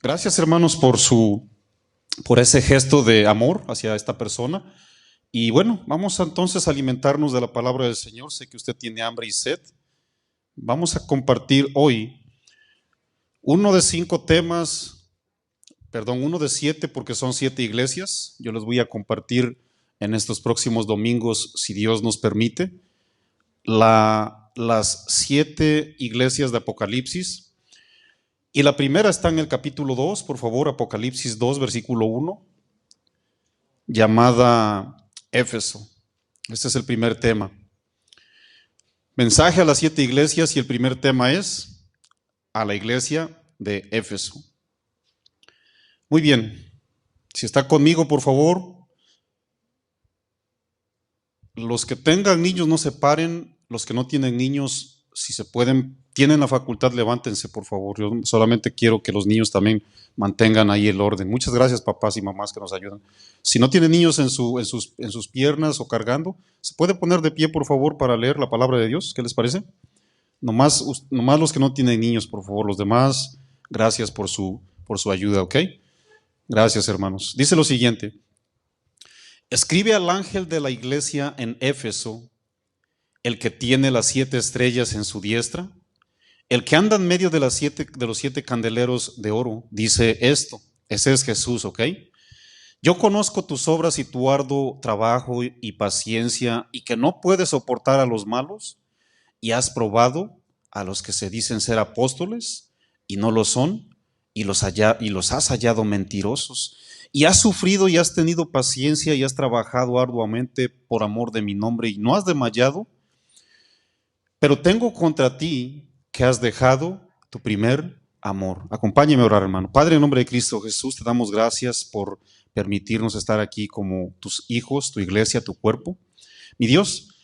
Gracias, hermanos, por ese gesto de amor hacia esta persona. Y bueno, vamos entonces a alimentarnos de la palabra del Señor. Sé que usted tiene hambre y sed. Vamos a compartir hoy uno de 7, porque son 7 iglesias. Yo les voy a compartir en estos próximos domingos, si Dios nos permite, las 7 iglesias de Apocalipsis. Y la primera está en el capítulo 2, por favor, Apocalipsis 2, versículo 1, llamada Éfeso. Este es el primer tema. Mensaje a las 7 iglesias, y el primer tema es a la iglesia de Éfeso. Muy bien, si está conmigo, por favor. Los que tengan niños no se paren, los que no tienen niños, si se pueden, tienen la facultad, levántense, por favor. Yo solamente quiero que los niños también mantengan ahí el orden. Muchas gracias, papás y mamás que nos ayudan. Si no tienen niños en sus piernas o cargando, ¿se puede poner de pie, por favor, para leer la palabra de Dios? ¿Qué les parece? Nomás los que no tienen niños, por favor. Los demás, gracias por su ayuda, ¿ok? Gracias, hermanos. Dice lo siguiente: escribe al ángel de la iglesia en Éfeso, el que tiene las 7 estrellas en su diestra, el que anda en medio de los 7 candeleros de oro, dice esto. Ese es Jesús, ¿ok? Yo conozco tus obras y tu arduo trabajo y paciencia, y que no puedes soportar a los malos, y has probado a los que se dicen ser apóstoles y no lo son, y los has hallado mentirosos, y has sufrido y has tenido paciencia y has trabajado arduamente por amor de mi nombre y no has desmayado. Pero tengo contra ti que has dejado tu primer amor. Acompáñeme a orar, hermano. Padre, en nombre de Cristo Jesús, te damos gracias por permitirnos estar aquí como tus hijos, tu iglesia, tu cuerpo. Mi Dios,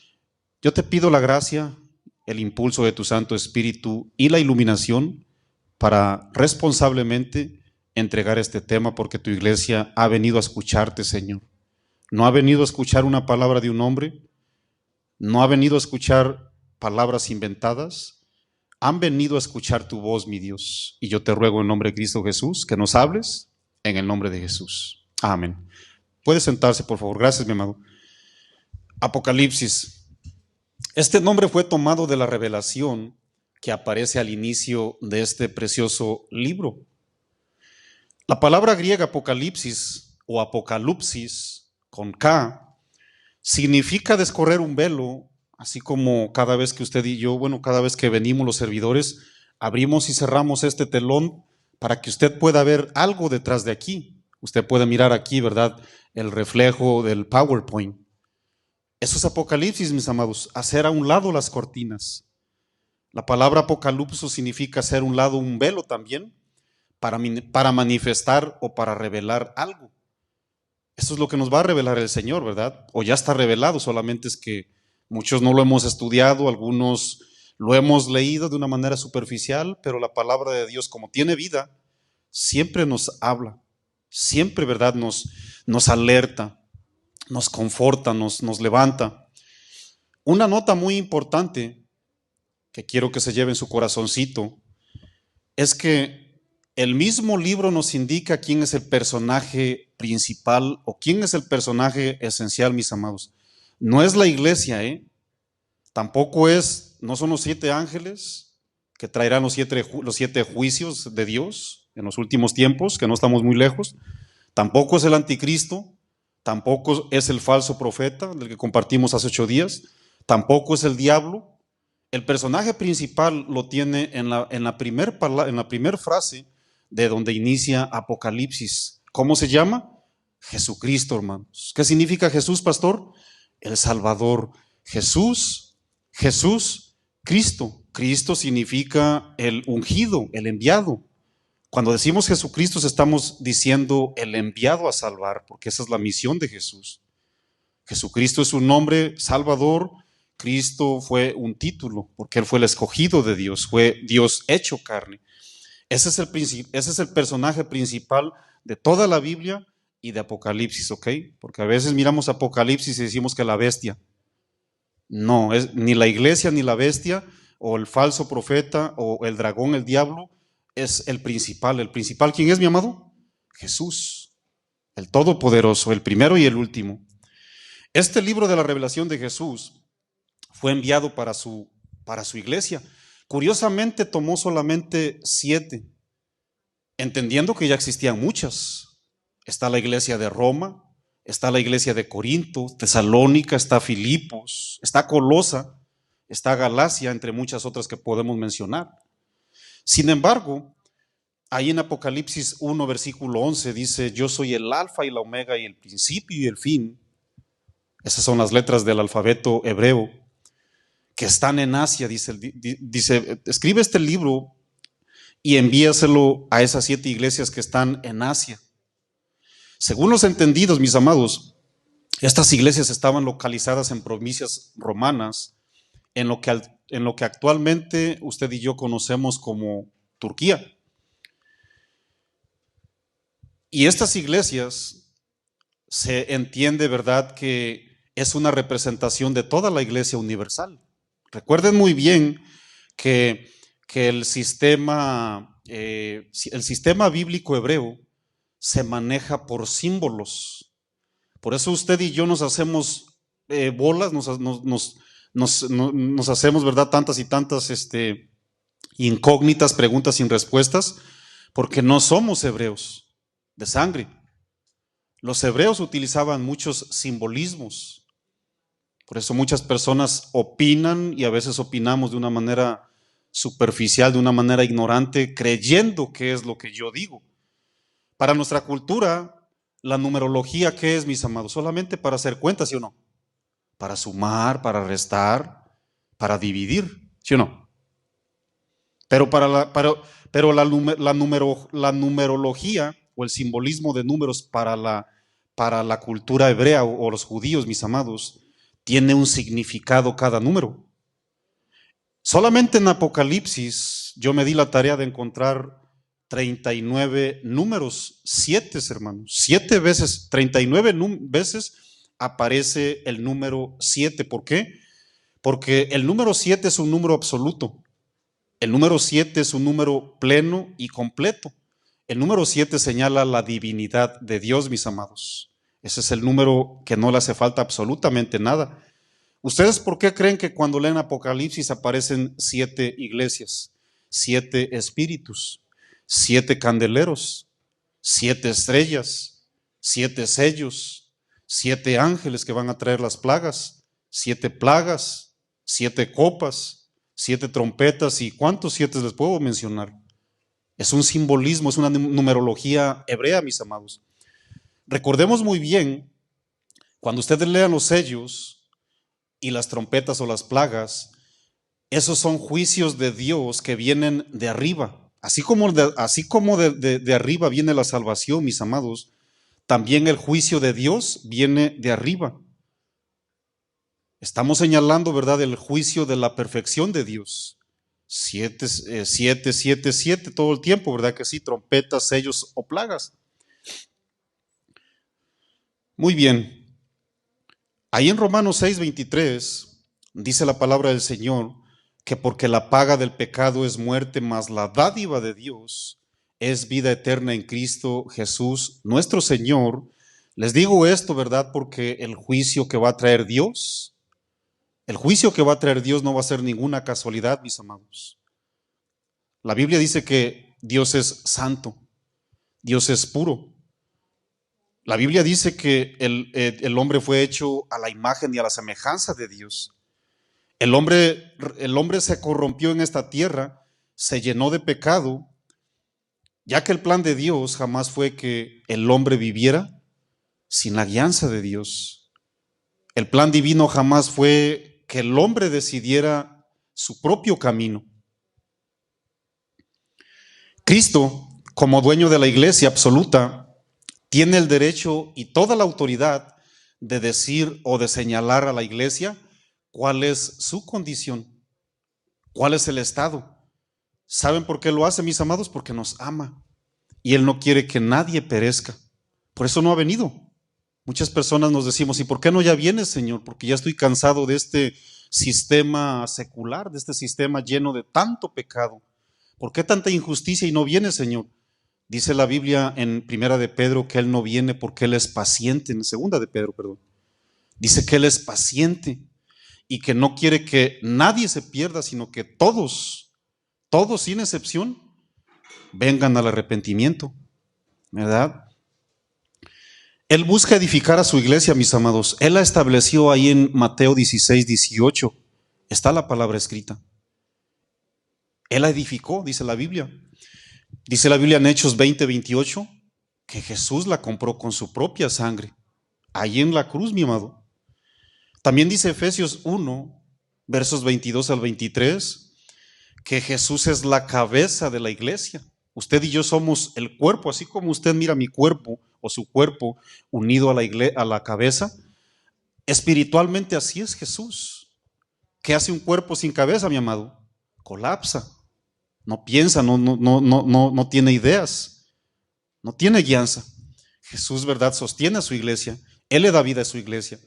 yo te pido la gracia, el impulso de tu Santo Espíritu y la iluminación para responsablemente entregar este tema, porque tu iglesia ha venido a escucharte, Señor. No ha venido a escuchar una palabra de un hombre, no ha venido a escuchar palabras inventadas, han venido a escuchar tu voz, mi Dios. Y yo te ruego en nombre de Cristo Jesús que nos hables en el nombre de Jesús. Amén. Puede sentarse, por favor. Gracias, mi amado. Apocalipsis. Este nombre fue tomado de la revelación que aparece al inicio de este precioso libro. La palabra griega apocalipsis o apocalipsis con K significa descorrer un velo, así como cada vez que usted y yo, cada vez que venimos los servidores, abrimos y cerramos este telón para que usted pueda ver algo detrás de aquí. Usted puede mirar aquí, ¿verdad?, el reflejo del PowerPoint. Eso es apocalipsis, mis amados, hacer a un lado las cortinas. La palabra apocalipso significa hacer a un lado un velo también, para manifestar o para revelar algo. Eso es lo que nos va a revelar el Señor, ¿verdad? O ya está revelado, solamente es que muchos no lo hemos estudiado, algunos lo hemos leído de una manera superficial, pero la palabra de Dios, como tiene vida, siempre nos habla, siempre, ¿verdad?, nos alerta, nos conforta, nos levanta. Una nota muy importante que quiero que se lleve en su corazoncito es que el mismo libro nos indica quién es el personaje principal o quién es el personaje esencial, mis amados. No es la iglesia, tampoco no son los 7 ángeles que traerán los 7 juicios de Dios en los últimos tiempos, que no estamos muy lejos. Tampoco es el anticristo, tampoco es el falso profeta del que compartimos hace 8 días, tampoco es el diablo. El personaje principal lo tiene en la primer frase de donde inicia Apocalipsis. ¿Cómo se llama? Jesucristo, hermanos. ¿Qué significa Jesús, pastor? El Salvador. Jesús, Cristo. Cristo significa el ungido, el enviado. Cuando decimos Jesucristo, estamos diciendo el enviado a salvar, porque esa es la misión de Jesús. Jesucristo es un nombre, Salvador. Cristo fue un título, porque Él fue el escogido de Dios, fue Dios hecho carne. Ese es el personaje principal de toda la Biblia y de Apocalipsis, ¿ok? Porque a veces miramos Apocalipsis y decimos que la bestia. No, ni la iglesia ni la bestia, o el falso profeta, o el dragón, el diablo, es el principal. ¿El principal quién es, mi amado? Jesús, el Todopoderoso, el primero y el último. Este libro de la revelación de Jesús fue enviado para su iglesia. Curiosamente tomó solamente 7, entendiendo que ya existían muchas. Está la iglesia de Roma, está la iglesia de Corinto, Tesalónica, está Filipos, está Colosa, está Galacia, entre muchas otras que podemos mencionar. Sin embargo, ahí en Apocalipsis 1, versículo 11 dice: yo soy el alfa y la omega y el principio y el fin. Esas son las letras del alfabeto hebreo que están en Asia. Dice, escribe este libro y envíaselo a esas 7 iglesias que están en Asia. Según los entendidos, mis amados, estas iglesias estaban localizadas en provincias romanas, en lo que actualmente usted y yo conocemos como Turquía. Y estas iglesias se entiende, ¿verdad?, que es una representación de toda la iglesia universal. Recuerden muy bien que el sistema bíblico hebreo se maneja por símbolos. Por eso usted y yo nos hacemos bolas, nos hacemos, ¿verdad?, tantas y tantas incógnitas, preguntas sin respuestas, porque no somos hebreos de sangre. Los hebreos utilizaban muchos simbolismos. Por eso muchas personas opinan y a veces opinamos de una manera superficial, de una manera ignorante, creyendo que es lo que yo digo. Para nuestra cultura, la numerología, ¿qué es, mis amados? Solamente para hacer cuentas, ¿sí o no? Para sumar, para restar, para dividir, ¿sí o no? Pero la numerología o el simbolismo de números para la cultura hebrea o los judíos, mis amados, tiene un significado cada número. Solamente en Apocalipsis yo me di la tarea de encontrar 39 números, 7, hermanos, 7 veces, 39 veces aparece el número 7. ¿Por qué? Porque el número 7 es un número absoluto. El número 7 es un número pleno y completo. El número 7 señala la divinidad de Dios, mis amados. Ese es el número que no le hace falta absolutamente nada. ¿Ustedes por qué creen que cuando leen Apocalipsis aparecen 7 iglesias, 7 espíritus, 7 candeleros, 7 estrellas, 7 sellos, 7 ángeles que van a traer las plagas, 7 plagas, 7 copas, 7 trompetas y cuántos 7 les puedo mencionar? Es un simbolismo, es una numerología hebrea, mis amados. Recordemos muy bien, cuando ustedes lean los sellos y las trompetas o las plagas, esos son juicios de Dios que vienen de arriba. Así como de arriba viene la salvación, mis amados, también el juicio de Dios viene de arriba. Estamos señalando, ¿verdad?, el juicio de la perfección de Dios. 7, 7, 7, 7 todo el tiempo, ¿verdad que sí? Trompetas, sellos o plagas. Muy bien. Ahí en Romanos 6:23 dice la palabra del Señor que porque la paga del pecado es muerte, mas la dádiva de Dios es vida eterna en Cristo Jesús, nuestro Señor. Les digo esto, ¿verdad?, porque el juicio que va a traer Dios, no va a ser ninguna casualidad, mis amados. La Biblia dice que Dios es santo, Dios es puro. La Biblia dice que el hombre fue hecho a la imagen y a la semejanza de Dios. El hombre se corrompió en esta tierra, se llenó de pecado, ya que el plan de Dios jamás fue que el hombre viviera sin la guianza de Dios. El plan divino jamás fue que el hombre decidiera su propio camino. Cristo, como dueño de la iglesia absoluta, tiene el derecho y toda la autoridad de decir o de señalar a la iglesia cuál es su condición, cuál es el estado. ¿Saben por qué lo hace, mis amados? Porque nos ama y Él no quiere que nadie perezca. Por eso no ha venido. Muchas personas nos decimos: ¿y por qué no ya vienes, Señor? Porque ya estoy cansado de este sistema secular, de este sistema lleno de tanto pecado. ¿Por qué tanta injusticia y no viene, Señor? Dice la Biblia en Primera de Pedro que Él no viene porque Él es paciente, en Segunda de Pedro, perdón. Dice que Él es paciente y que no quiere que nadie se pierda, sino que todos sin excepción, vengan al arrepentimiento, ¿verdad? Él busca edificar a su iglesia, mis amados. Él la estableció ahí en Mateo 16, 18. Está la palabra escrita. Él la edificó, dice la Biblia. Dice la Biblia en Hechos 20, 28, que Jesús la compró con su propia sangre, ahí en la cruz, mi amado. También dice Efesios 1, versos 22 al 23, que Jesús es la cabeza de la iglesia. Usted y yo somos el cuerpo, así como usted mira mi cuerpo o su cuerpo unido a la cabeza. Espiritualmente así es Jesús. ¿Qué hace un cuerpo sin cabeza, mi amado? Colapsa. No piensa, no tiene ideas, no tiene guianza. Jesús, ¿verdad?, sostiene a su iglesia. Él le da vida a su iglesia.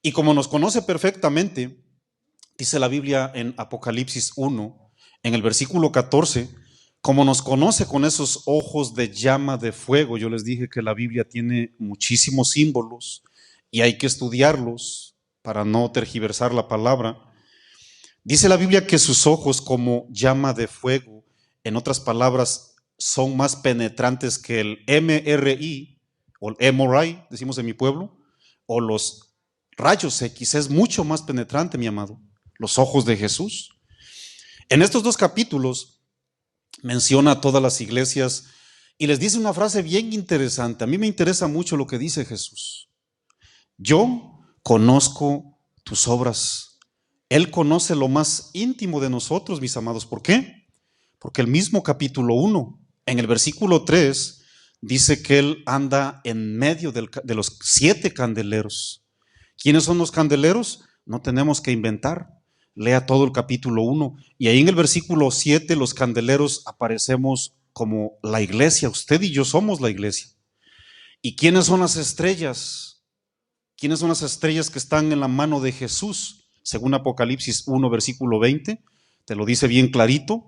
Y como nos conoce perfectamente, dice la Biblia en Apocalipsis 1, en el versículo 14, como nos conoce con esos ojos de llama de fuego. Yo les dije que la Biblia tiene muchísimos símbolos y hay que estudiarlos para no tergiversar la palabra. Dice la Biblia que sus ojos como llama de fuego, en otras palabras, son más penetrantes que el MRI o el MRI, decimos en mi pueblo, o los rayos X. Es mucho más penetrante, mi amado, los ojos de Jesús. En estos dos capítulos menciona a todas las iglesias y les dice una frase bien interesante. A mí me interesa mucho lo que dice Jesús. Yo conozco tus obras. Él conoce lo más íntimo de nosotros, mis amados. ¿Por qué? Porque el mismo capítulo 1, en el versículo 3, dice que Él anda en medio de los 7 candeleros. ¿Quiénes son los candeleros? No tenemos que inventar. Lea todo el capítulo 1 y ahí en el versículo 7 los candeleros aparecemos como la iglesia. Usted y yo somos la iglesia. ¿Y quiénes son las estrellas? ¿Quiénes son las estrellas que están en la mano de Jesús? Según Apocalipsis 1, versículo 20, te lo dice bien clarito,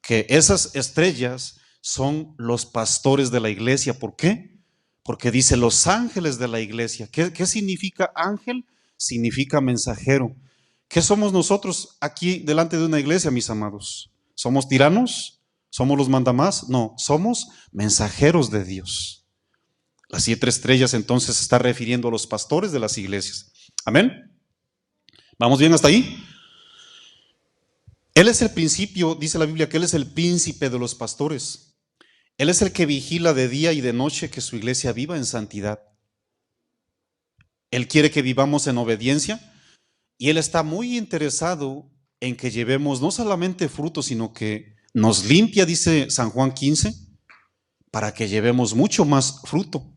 que esas estrellas son los pastores de la iglesia. ¿Por qué? Porque dice los ángeles de la iglesia. ¿Qué significa ángel? Significa mensajero. ¿Qué somos nosotros aquí delante de una iglesia, mis amados? ¿Somos tiranos? ¿Somos los mandamás? No, somos mensajeros de Dios. Las 7 estrellas entonces se está refiriendo a los pastores de las iglesias. Amén. ¿Vamos bien hasta ahí? Él es el principio, dice la Biblia, que Él es el príncipe de los pastores. Él es el que vigila de día y de noche que su iglesia viva en santidad. Él quiere que vivamos en obediencia. Y Él está muy interesado en que llevemos no solamente fruto, sino que nos limpia, dice San Juan 15, para que llevemos mucho más fruto.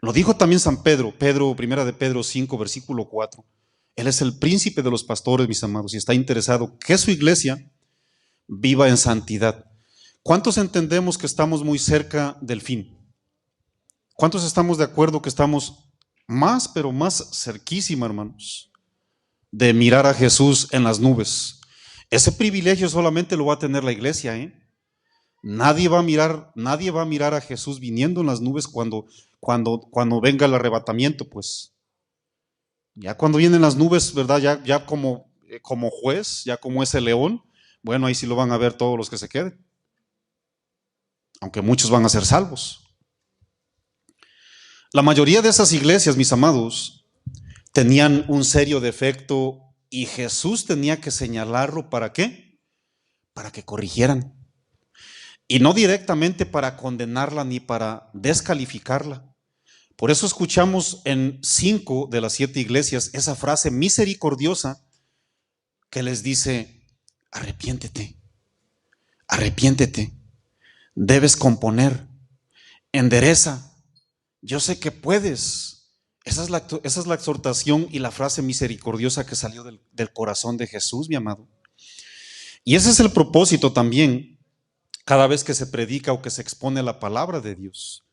Lo dijo también San Pedro, primera de Pedro 5, versículo 4. Él es el príncipe de los pastores, mis amados, y está interesado que su iglesia viva en santidad. ¿Cuántos entendemos que estamos muy cerca del fin? ¿Cuántos estamos de acuerdo que estamos más, pero más cerquísima, hermanos, de mirar a Jesús en las nubes? Ese privilegio solamente lo va a tener la iglesia, ¿eh? Nadie va a mirar a Jesús viniendo en las nubes cuando venga el arrebatamiento, pues. Ya cuando vienen las nubes, ¿verdad? Ya como juez, ya como ese león, bueno, ahí sí lo van a ver todos los que se queden. Aunque muchos van a ser salvos. La mayoría de esas iglesias, mis amados, tenían un serio defecto y Jesús tenía que señalarlo. ¿Para qué? Para que corrigieran. Y no directamente para condenarla ni para descalificarla. Por eso escuchamos en 5 de las 7 iglesias esa frase misericordiosa que les dice: arrepiéntete, arrepiéntete, debes componer, endereza, yo sé que puedes. Esa es la exhortación y la frase misericordiosa que salió del corazón de Jesús, mi amado. Y ese es el propósito también cada vez que se predica o que se expone la palabra de Dios.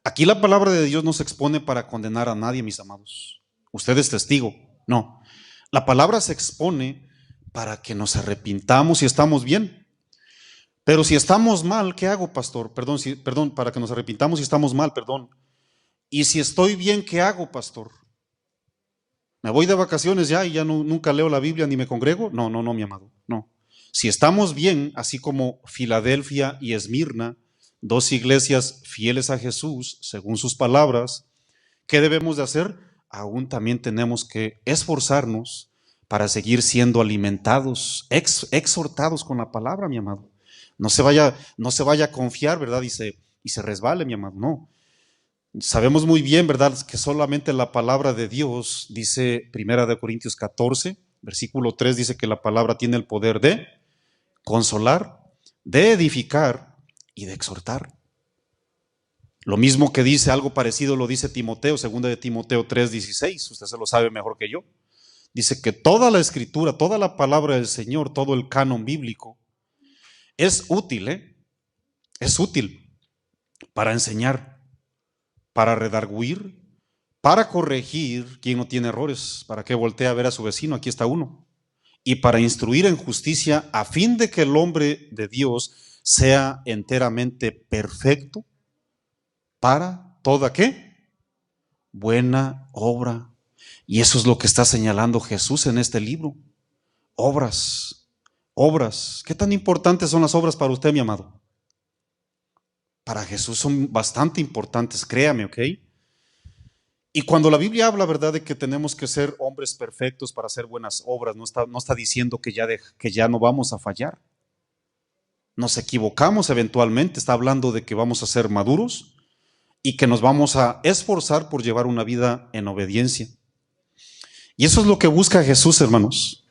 Aquí la palabra de Dios no se expone para condenar a nadie, mis amados. Usted es testigo. No. La palabra se expone para que nos arrepintamos y estamos bien. Pero si estamos mal, ¿qué hago, pastor? Perdón, para que nos arrepintamos si estamos mal, perdón. Y si estoy bien, ¿qué hago, pastor? ¿Me voy de vacaciones ya y ya nunca leo la Biblia ni me congrego? No, no, no, mi amado, no. Si estamos bien, así como Filadelfia y Esmirna, dos iglesias fieles a Jesús, según sus palabras, ¿qué debemos de hacer? Aún también tenemos que esforzarnos para seguir siendo alimentados, exhortados con la palabra, mi amado. No se vaya a confiar, ¿verdad? Y se resbale, mi amado, no. Sabemos muy bien, ¿verdad?, que solamente la palabra de Dios, dice 1 Corintios 14, versículo 3, dice que la palabra tiene el poder de consolar, de edificar y de exhortar. Lo mismo que dice, algo parecido lo dice Timoteo, 2 de Timoteo 3:16, usted se lo sabe mejor que yo. Dice que toda la escritura, toda la palabra del Señor, todo el canon bíblico es útil, es útil para enseñar, para redarguir, para corregir. Quien no tiene errores, para que voltee a ver a su vecino, aquí está uno, y para instruir en justicia, a fin de que el hombre de Dios sea enteramente perfecto para toda ¿qué? Buena obra. Y eso es lo que está señalando Jesús en este libro. Obras, obras. ¿Qué tan importantes son las obras para usted, mi amado? Para Jesús son bastante importantes, créame, ¿ok? Y cuando la Biblia habla, ¿verdad?, de que tenemos que ser hombres perfectos para hacer buenas obras, no está diciendo que ya no vamos a fallar. Nos equivocamos eventualmente, está hablando de que vamos a ser maduros y que nos vamos a esforzar por llevar una vida en obediencia. Y eso es lo que busca Jesús, hermanos,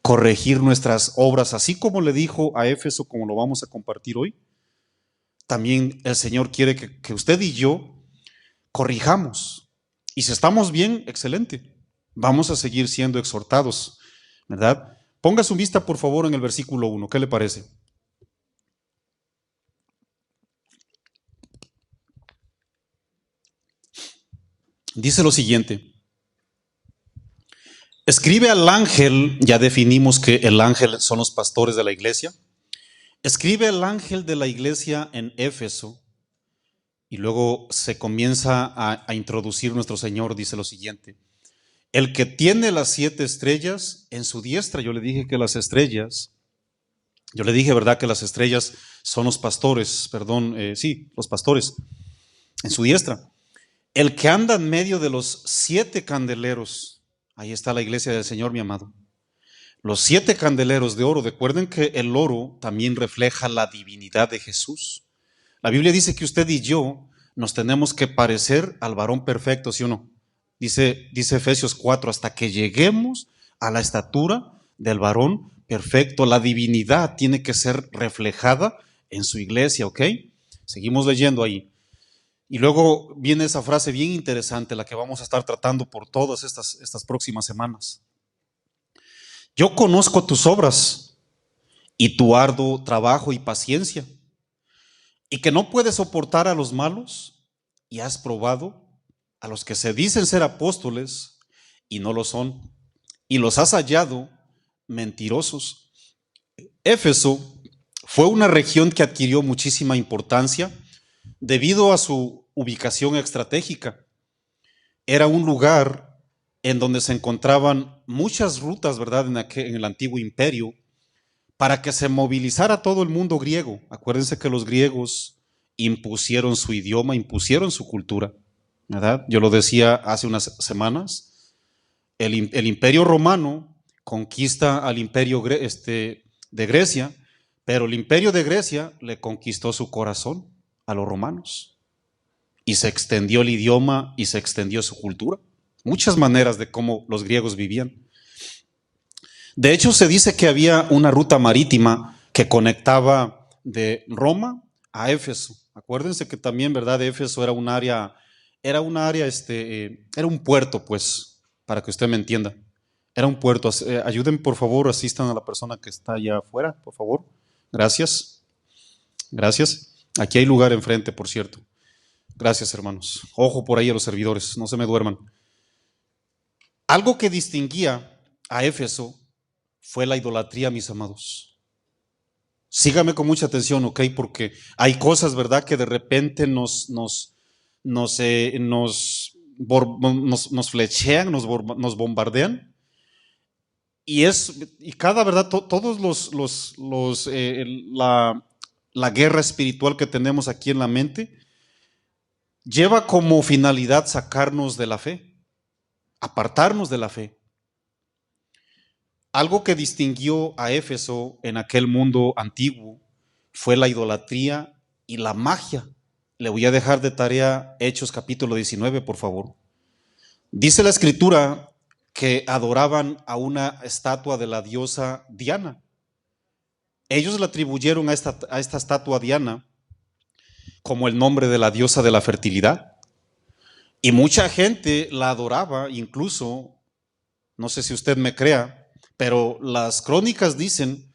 corregir nuestras obras, así como le dijo a Éfeso, como lo vamos a compartir hoy. También el Señor quiere que usted y yo corrijamos. Y si estamos bien, excelente. Vamos a seguir siendo exhortados, ¿verdad? Ponga su vista, por favor, en el versículo 1. ¿Qué le parece? Dice lo siguiente. Escribe al ángel, ya definimos que el ángel son los pastores de la iglesia. Escribe al ángel de la iglesia en Éfeso. Y luego se comienza a introducir nuestro Señor, dice lo siguiente. El que tiene las 7 estrellas en su diestra. Yo le dije, ¿verdad?, que las estrellas son los pastores, los pastores en su diestra. El que anda en medio de los 7 candeleros, ahí está la iglesia del Señor, mi amado. Los 7 candeleros de oro. Recuerden que el oro también refleja la divinidad de Jesús. La Biblia dice que usted y yo nos tenemos que parecer al varón perfecto, ¿sí o no? Dice Efesios 4, hasta que lleguemos a la estatura del varón perfecto. La divinidad tiene que ser reflejada en su iglesia, ¿ok? Seguimos leyendo ahí. Y luego viene esa frase bien interesante, la que vamos a estar tratando por todas estas próximas semanas. Yo conozco tus obras y tu arduo trabajo y paciencia, y que no puedes soportar a los malos, y has probado a los que se dicen ser apóstoles y no lo son, y los has hallado mentirosos. Éfeso fue una región que adquirió muchísima importancia debido a su ubicación estratégica. Era un lugar en donde se encontraban muchas rutas, ¿verdad?, en el antiguo imperio, para que se movilizara todo el mundo griego. Acuérdense que los griegos impusieron su idioma, impusieron su cultura, ¿verdad? Yo lo decía hace unas semanas. El imperio romano conquista al imperio de Grecia, pero el imperio de Grecia le conquistó su corazón a los romanos, y se extendió el idioma y se extendió su cultura. Muchas maneras de cómo los griegos vivían. De hecho, se dice que había una ruta marítima que conectaba de Roma a Éfeso. Acuérdense que también, ¿verdad?, Éfeso era un área, era un puerto, pues, para que usted me entienda. Era un puerto. Ayuden, por favor, asistan a la persona que está allá afuera, por favor. Gracias. Gracias. Aquí hay lugar enfrente, por cierto. Gracias, hermanos. Ojo por ahí a los servidores, no se me duerman. Algo que distinguía a Éfeso fue la idolatría, mis amados. Sígame con mucha atención, ¿ok? Porque hay cosas, ¿verdad?, que de repente nos flechean, nos bombardean. Y cada, ¿verdad? Todos la guerra espiritual que tenemos aquí en la mente lleva como finalidad sacarnos de la fe, apartarnos de la fe. Algo que distinguió a Éfeso en aquel mundo antiguo fue la idolatría y la magia. Le voy a dejar de tarea Hechos capítulo 19, por favor. Dice la escritura que adoraban a una estatua de la diosa Diana. Ellos le atribuyeron a esta estatua Diana como el nombre de la diosa de la fertilidad. Y mucha gente la adoraba, incluso, no sé si usted me crea, pero las crónicas dicen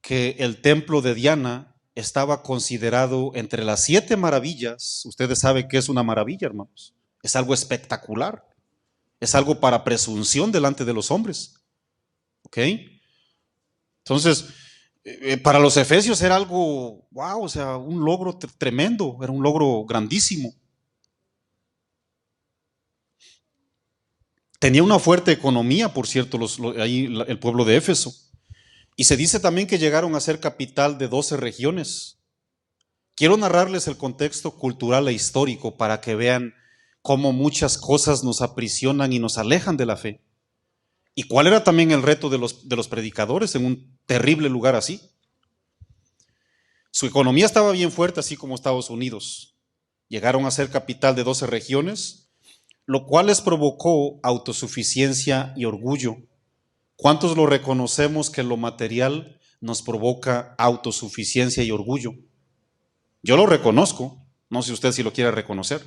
que el templo de Diana estaba considerado entre las 7 maravillas. Ustedes saben que es una maravilla, hermanos. Es algo espectacular. Es algo para presunción delante de los hombres. ¿Ok? Entonces, para los efesios era algo, wow, o sea, un logro tremendo, era un logro grandísimo. Tenía una fuerte economía, por cierto, ahí el pueblo de Éfeso. Y se dice también que llegaron a ser capital de 12 regiones. Quiero narrarles el contexto cultural e histórico para que vean cómo muchas cosas nos aprisionan y nos alejan de la fe. Y cuál era también el reto de los predicadores en un terrible lugar así. Su economía estaba bien fuerte, así como Estados Unidos. Llegaron a ser capital de 12 regiones, lo cual les provocó autosuficiencia y orgullo. ¿Cuántos lo reconocemos que lo material nos provoca autosuficiencia y orgullo? Yo lo reconozco, no sé usted si lo quiere reconocer.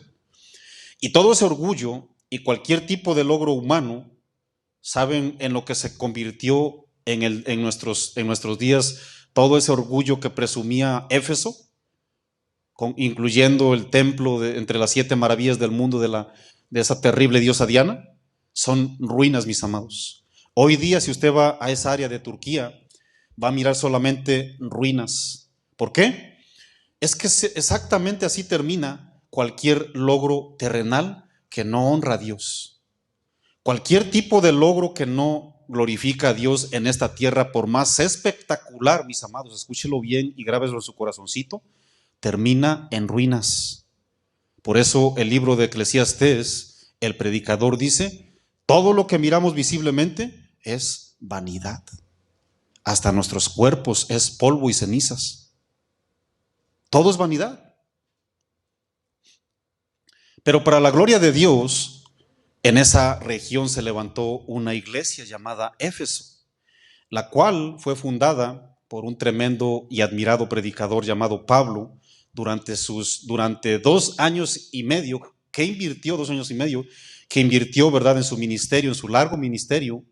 Y todo ese orgullo y cualquier tipo de logro humano, ¿saben en lo que se convirtió en nuestros días todo ese orgullo que presumía Éfeso? Incluyendo el templo entre las 7 maravillas del mundo de esa terrible diosa Diana. Son ruinas, mis amados. Hoy día, si usted va a esa área de Turquía, va a mirar solamente ruinas. ¿Por qué? Es que exactamente así termina cualquier logro terrenal que no honra a Dios. Cualquier tipo de logro que no glorifica a Dios en esta tierra, por más espectacular, mis amados, escúchelo bien y grábeselo en su corazoncito, termina en ruinas. Por eso el libro de Eclesiastés, el predicador dice, todo lo que miramos visiblemente es vanidad. Hasta nuestros cuerpos es polvo y cenizas. Todo es vanidad. Pero para la gloria de Dios, en esa región se levantó una iglesia llamada Éfeso, la cual fue fundada por un tremendo y admirado predicador llamado Pablo durante 2 años y medio, que invirtió, ¿verdad?, en su ministerio, en su largo ministerio,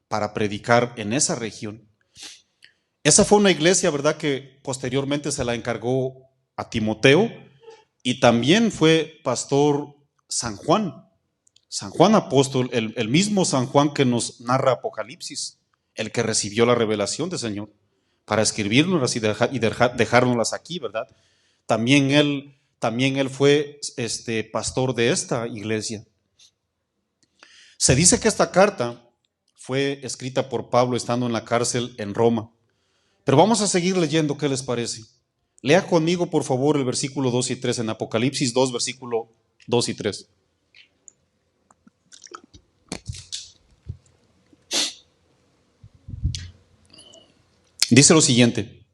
para predicar en esa región. Esa fue una iglesia, ¿verdad?, que posteriormente se la encargó a Timoteo, y también fue pastor San Juan apóstol, el mismo San Juan que nos narra Apocalipsis, el que recibió la revelación del Señor para escribirnos y dejárnoslas aquí, ¿verdad? También él fue pastor de esta iglesia. Se dice que esta carta fue escrita por Pablo estando en la cárcel en Roma. Pero vamos a seguir leyendo, ¿qué les parece? Lea conmigo, por favor, el versículo 2 y 3 en Apocalipsis 2, versículo 2 y 3. Dice lo siguiente: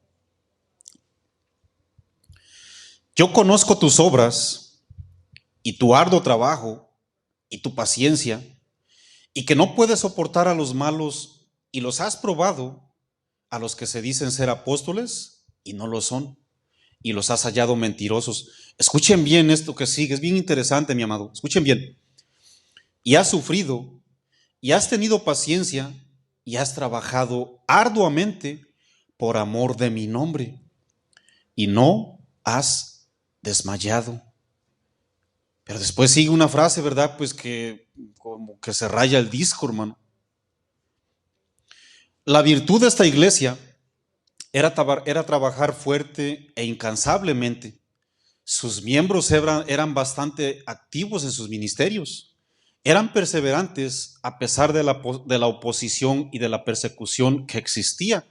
yo conozco tus obras y tu arduo trabajo y tu paciencia, y que no puedes soportar a los malos, y los has probado a los que se dicen ser apóstoles y no lo son, y los has hallado mentirosos. Escuchen bien esto que sigue, es bien interesante, mi amado. Escuchen bien. Y has sufrido, y has tenido paciencia, y has trabajado arduamente por amor de mi nombre, y no has desmayado. Pero después sigue una frase, ¿verdad? Pues que como que se raya el disco, hermano. La virtud de esta iglesia era trabajar fuerte e incansablemente. Sus miembros eran bastante activos en sus ministerios. Eran perseverantes a pesar de la oposición y de la persecución que existía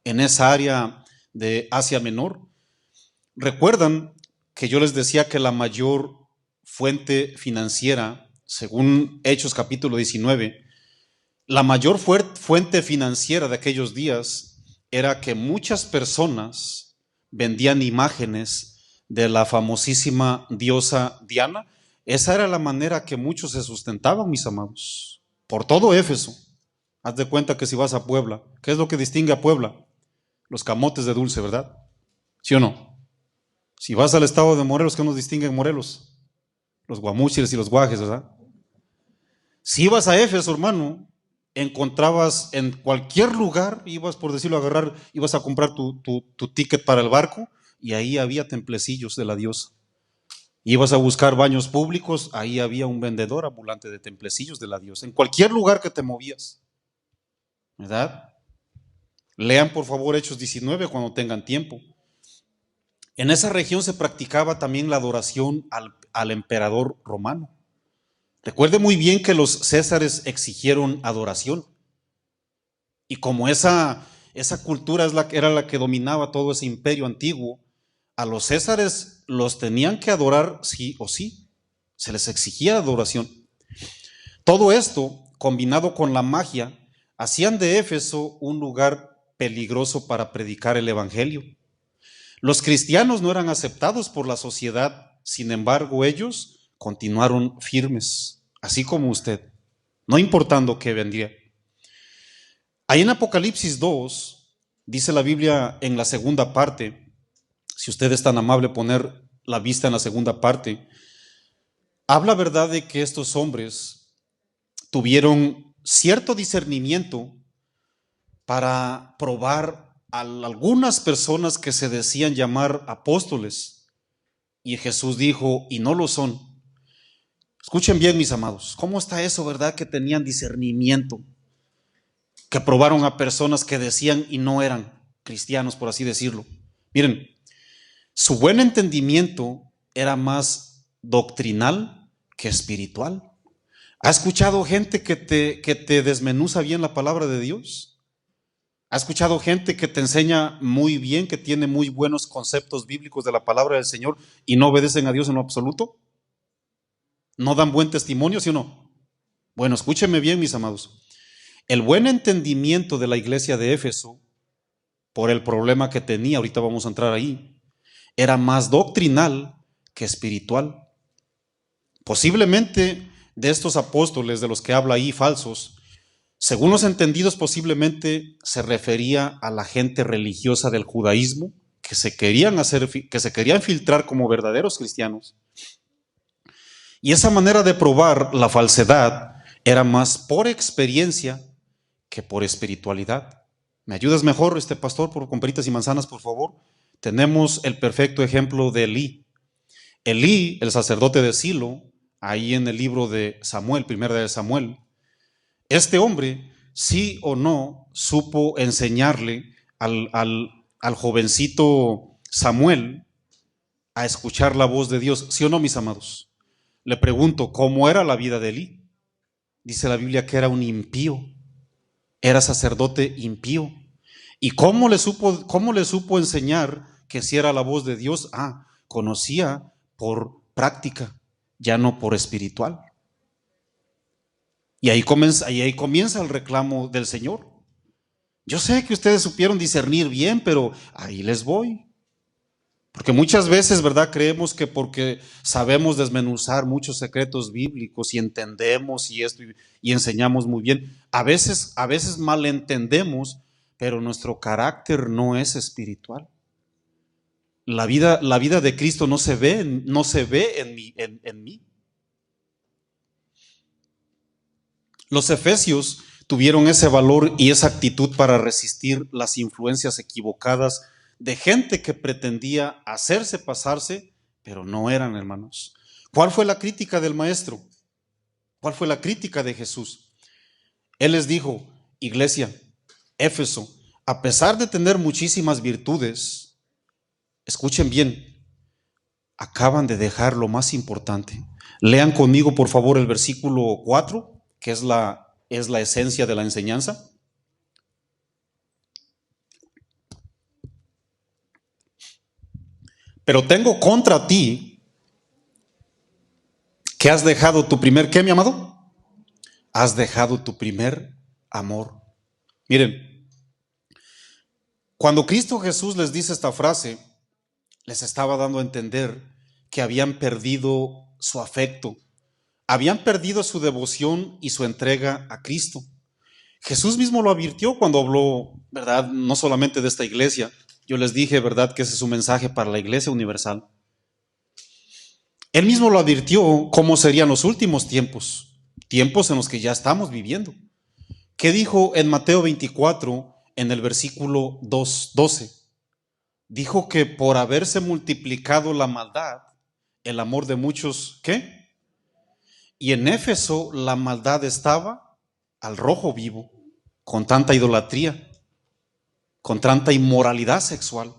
en esa área de Asia Menor. Recuerdan que yo les decía que la mayor fuente financiera, según Hechos capítulo 19, la mayor fuente financiera de aquellos días era que muchas personas vendían imágenes de la famosísima diosa Diana. Esa era la manera que muchos se sustentaban, mis amados, por todo Éfeso. Haz de cuenta que si vas a Puebla, ¿qué es lo que distingue a Puebla? Los camotes de dulce, ¿verdad? ¿Sí o no? Si vas al estado de Morelos, ¿qué nos distingue en Morelos? Los guamúchiles y los guajes, ¿verdad? Si ibas a Éfeso, hermano, encontrabas en cualquier lugar, ibas, por decirlo, a agarrar, ibas a comprar tu ticket para el barco y ahí había templecillos de la diosa. Ibas a buscar baños públicos, ahí había un vendedor ambulante de templecillos de la diosa. En cualquier lugar que te movías, ¿verdad? Lean por favor Hechos 19 cuando tengan tiempo. En esa región se practicaba también la adoración al emperador romano. Recuerde muy bien que los césares exigieron adoración. Y como esa cultura era la que dominaba todo ese imperio antiguo, a los césares los tenían que adorar sí o sí. Se les exigía adoración. Todo esto, combinado con la magia, hacían de Éfeso un lugar peligroso para predicar el evangelio. Los cristianos no eran aceptados por la sociedad, sin embargo, ellos continuaron firmes, así como usted, no importando qué vendría. Ahí en Apocalipsis 2, dice la Biblia en la segunda parte, si usted es tan amable poner la vista en la segunda parte, habla verdad de que estos hombres tuvieron cierto discernimiento para probar a algunas personas que se decían llamar apóstoles. Y Jesús dijo, y no lo son. Escuchen bien, mis amados, ¿cómo está eso, verdad? Que tenían discernimiento, que probaron a personas que decían y no eran cristianos, por así decirlo. Miren, su buen entendimiento era más doctrinal que espiritual. ¿Ha escuchado gente que te desmenuza bien la palabra de Dios? ¿Ha escuchado gente que te enseña muy bien, que tiene muy buenos conceptos bíblicos de la palabra del Señor y no obedecen a Dios en lo absoluto? ¿No dan buen testimonio, sí o no? Bueno, escúchenme bien, mis amados. El buen entendimiento de la iglesia de Éfeso, por el problema que tenía, ahorita vamos a entrar ahí, era más doctrinal que espiritual. Posiblemente de estos apóstoles de los que habla ahí falsos, según los entendidos, posiblemente se refería a la gente religiosa del judaísmo que se querían filtrar como verdaderos cristianos. Y esa manera de probar la falsedad era más por experiencia que por espiritualidad. ¿Me ayudas mejor, pastor, con peritas y manzanas, por favor? Tenemos el perfecto ejemplo de Elí. Elí, el sacerdote de Silo, ahí en el libro de Samuel, primera de Samuel, este hombre, sí o no, supo enseñarle al jovencito Samuel a escuchar la voz de Dios, ¿sí o no, mis amados? Le pregunto, ¿cómo era la vida de Elí? Dice la Biblia que era un impío, era sacerdote impío. ¿Y cómo le supo enseñar que si era la voz de Dios? Conocía por práctica, ya no por espiritual. Y ahí comienza el reclamo del Señor. Yo sé que ustedes supieron discernir bien, pero ahí les voy. Porque muchas veces, ¿verdad? Creemos que porque sabemos desmenuzar muchos secretos bíblicos y entendemos y esto y enseñamos muy bien, a veces malentendemos, pero nuestro carácter no es espiritual. La vida de Cristo no se ve en mí. Los efesios tuvieron ese valor y esa actitud para resistir las influencias equivocadas de gente que pretendía hacerse pasarse, pero no eran, hermanos. ¿Cuál fue la crítica del maestro? ¿Cuál fue la crítica de Jesús? Él les dijo, iglesia, Éfeso, a pesar de tener muchísimas virtudes, escuchen bien, acaban de dejar lo más importante. Lean conmigo, por favor, el versículo 4, que es la esencia de la enseñanza. Pero tengo contra ti que has dejado tu primer, ¿qué, mi amado? Has dejado tu primer amor. Miren, cuando Cristo Jesús les dice esta frase, les estaba dando a entender que habían perdido su afecto, habían perdido su devoción y su entrega a Cristo. Jesús mismo lo advirtió cuando habló, ¿verdad? No solamente de esta iglesia. Yo les dije, ¿verdad?, que ese es un mensaje para la iglesia universal. Él mismo lo advirtió cómo serían los últimos tiempos, tiempos en los que ya estamos viviendo. ¿Qué dijo en Mateo 24, en el versículo 12? Dijo que por haberse multiplicado la maldad, el amor de muchos, ¿qué? Y en Éfeso la maldad estaba al rojo vivo, con tanta idolatría, con tanta inmoralidad sexual.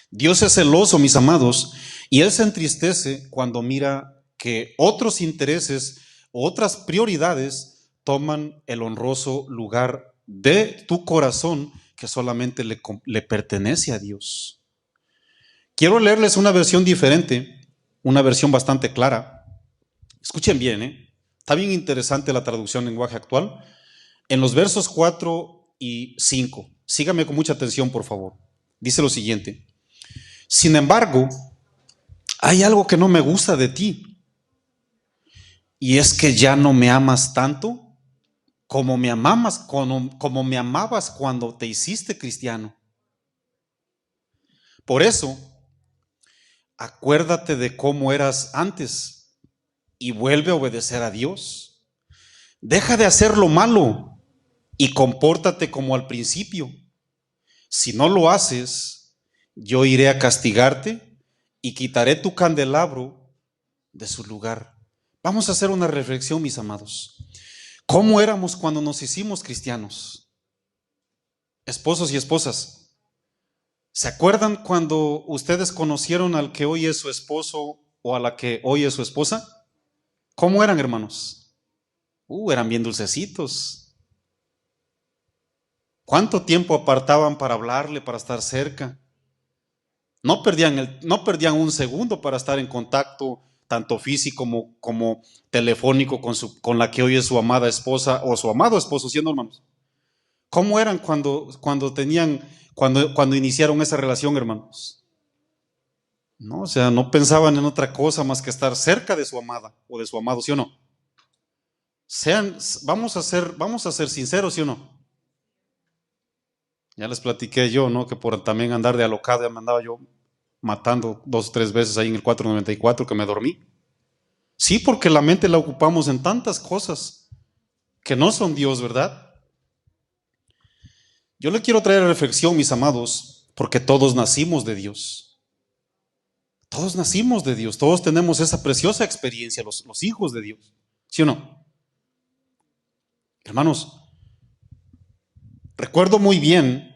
Dios es celoso, mis amados, y Él se entristece cuando mira que otros intereses, otras prioridades toman el honroso lugar de tu corazón que solamente le pertenece a Dios. Quiero leerles una versión diferente, una versión bastante clara. Escuchen bien, está bien interesante la traducción en lenguaje actual. En los versos 4 y 5, síganme con mucha atención, por favor. Dice lo siguiente: sin embargo, hay algo que no me gusta de ti, y es que ya no me amas tanto como me amabas cuando te hiciste cristiano. Por eso, acuérdate de cómo eras antes y vuelve a obedecer a Dios. Deja de hacer lo malo y compórtate como al principio. Si no lo haces, yo iré a castigarte y quitaré tu candelabro de su lugar. Vamos a hacer una reflexión, mis amados. ¿Cómo éramos cuando nos hicimos cristianos? Esposos y esposas, ¿se acuerdan cuando ustedes conocieron al que hoy es su esposo o a la que hoy es su esposa? ¿Cómo eran, hermanos? Eran bien dulcecitos. ¿Cuánto tiempo apartaban para hablarle, para estar cerca? No perdían un segundo para estar en contacto, tanto físico como telefónico, con la que hoy es su amada esposa o su amado esposo, ¿sí, no, hermanos? ¿Cómo eran cuando iniciaron esa relación, hermanos? No, o sea, no pensaban en otra cosa más que estar cerca de su amada o de su amado, ¿sí o no? Vamos a ser sinceros, ¿sí o no? Ya les platiqué yo, ¿no? Que por también andar de alocado ya me andaba yo matando 2 o 3 veces ahí en el 494 que me dormí. Sí, porque la mente la ocupamos en tantas cosas que no son Dios, ¿verdad? Yo le quiero traer a reflexión, mis amados, porque todos nacimos de Dios. Todos nacimos de Dios, todos tenemos esa preciosa experiencia, los hijos de Dios, ¿sí o no? Hermanos, recuerdo muy bien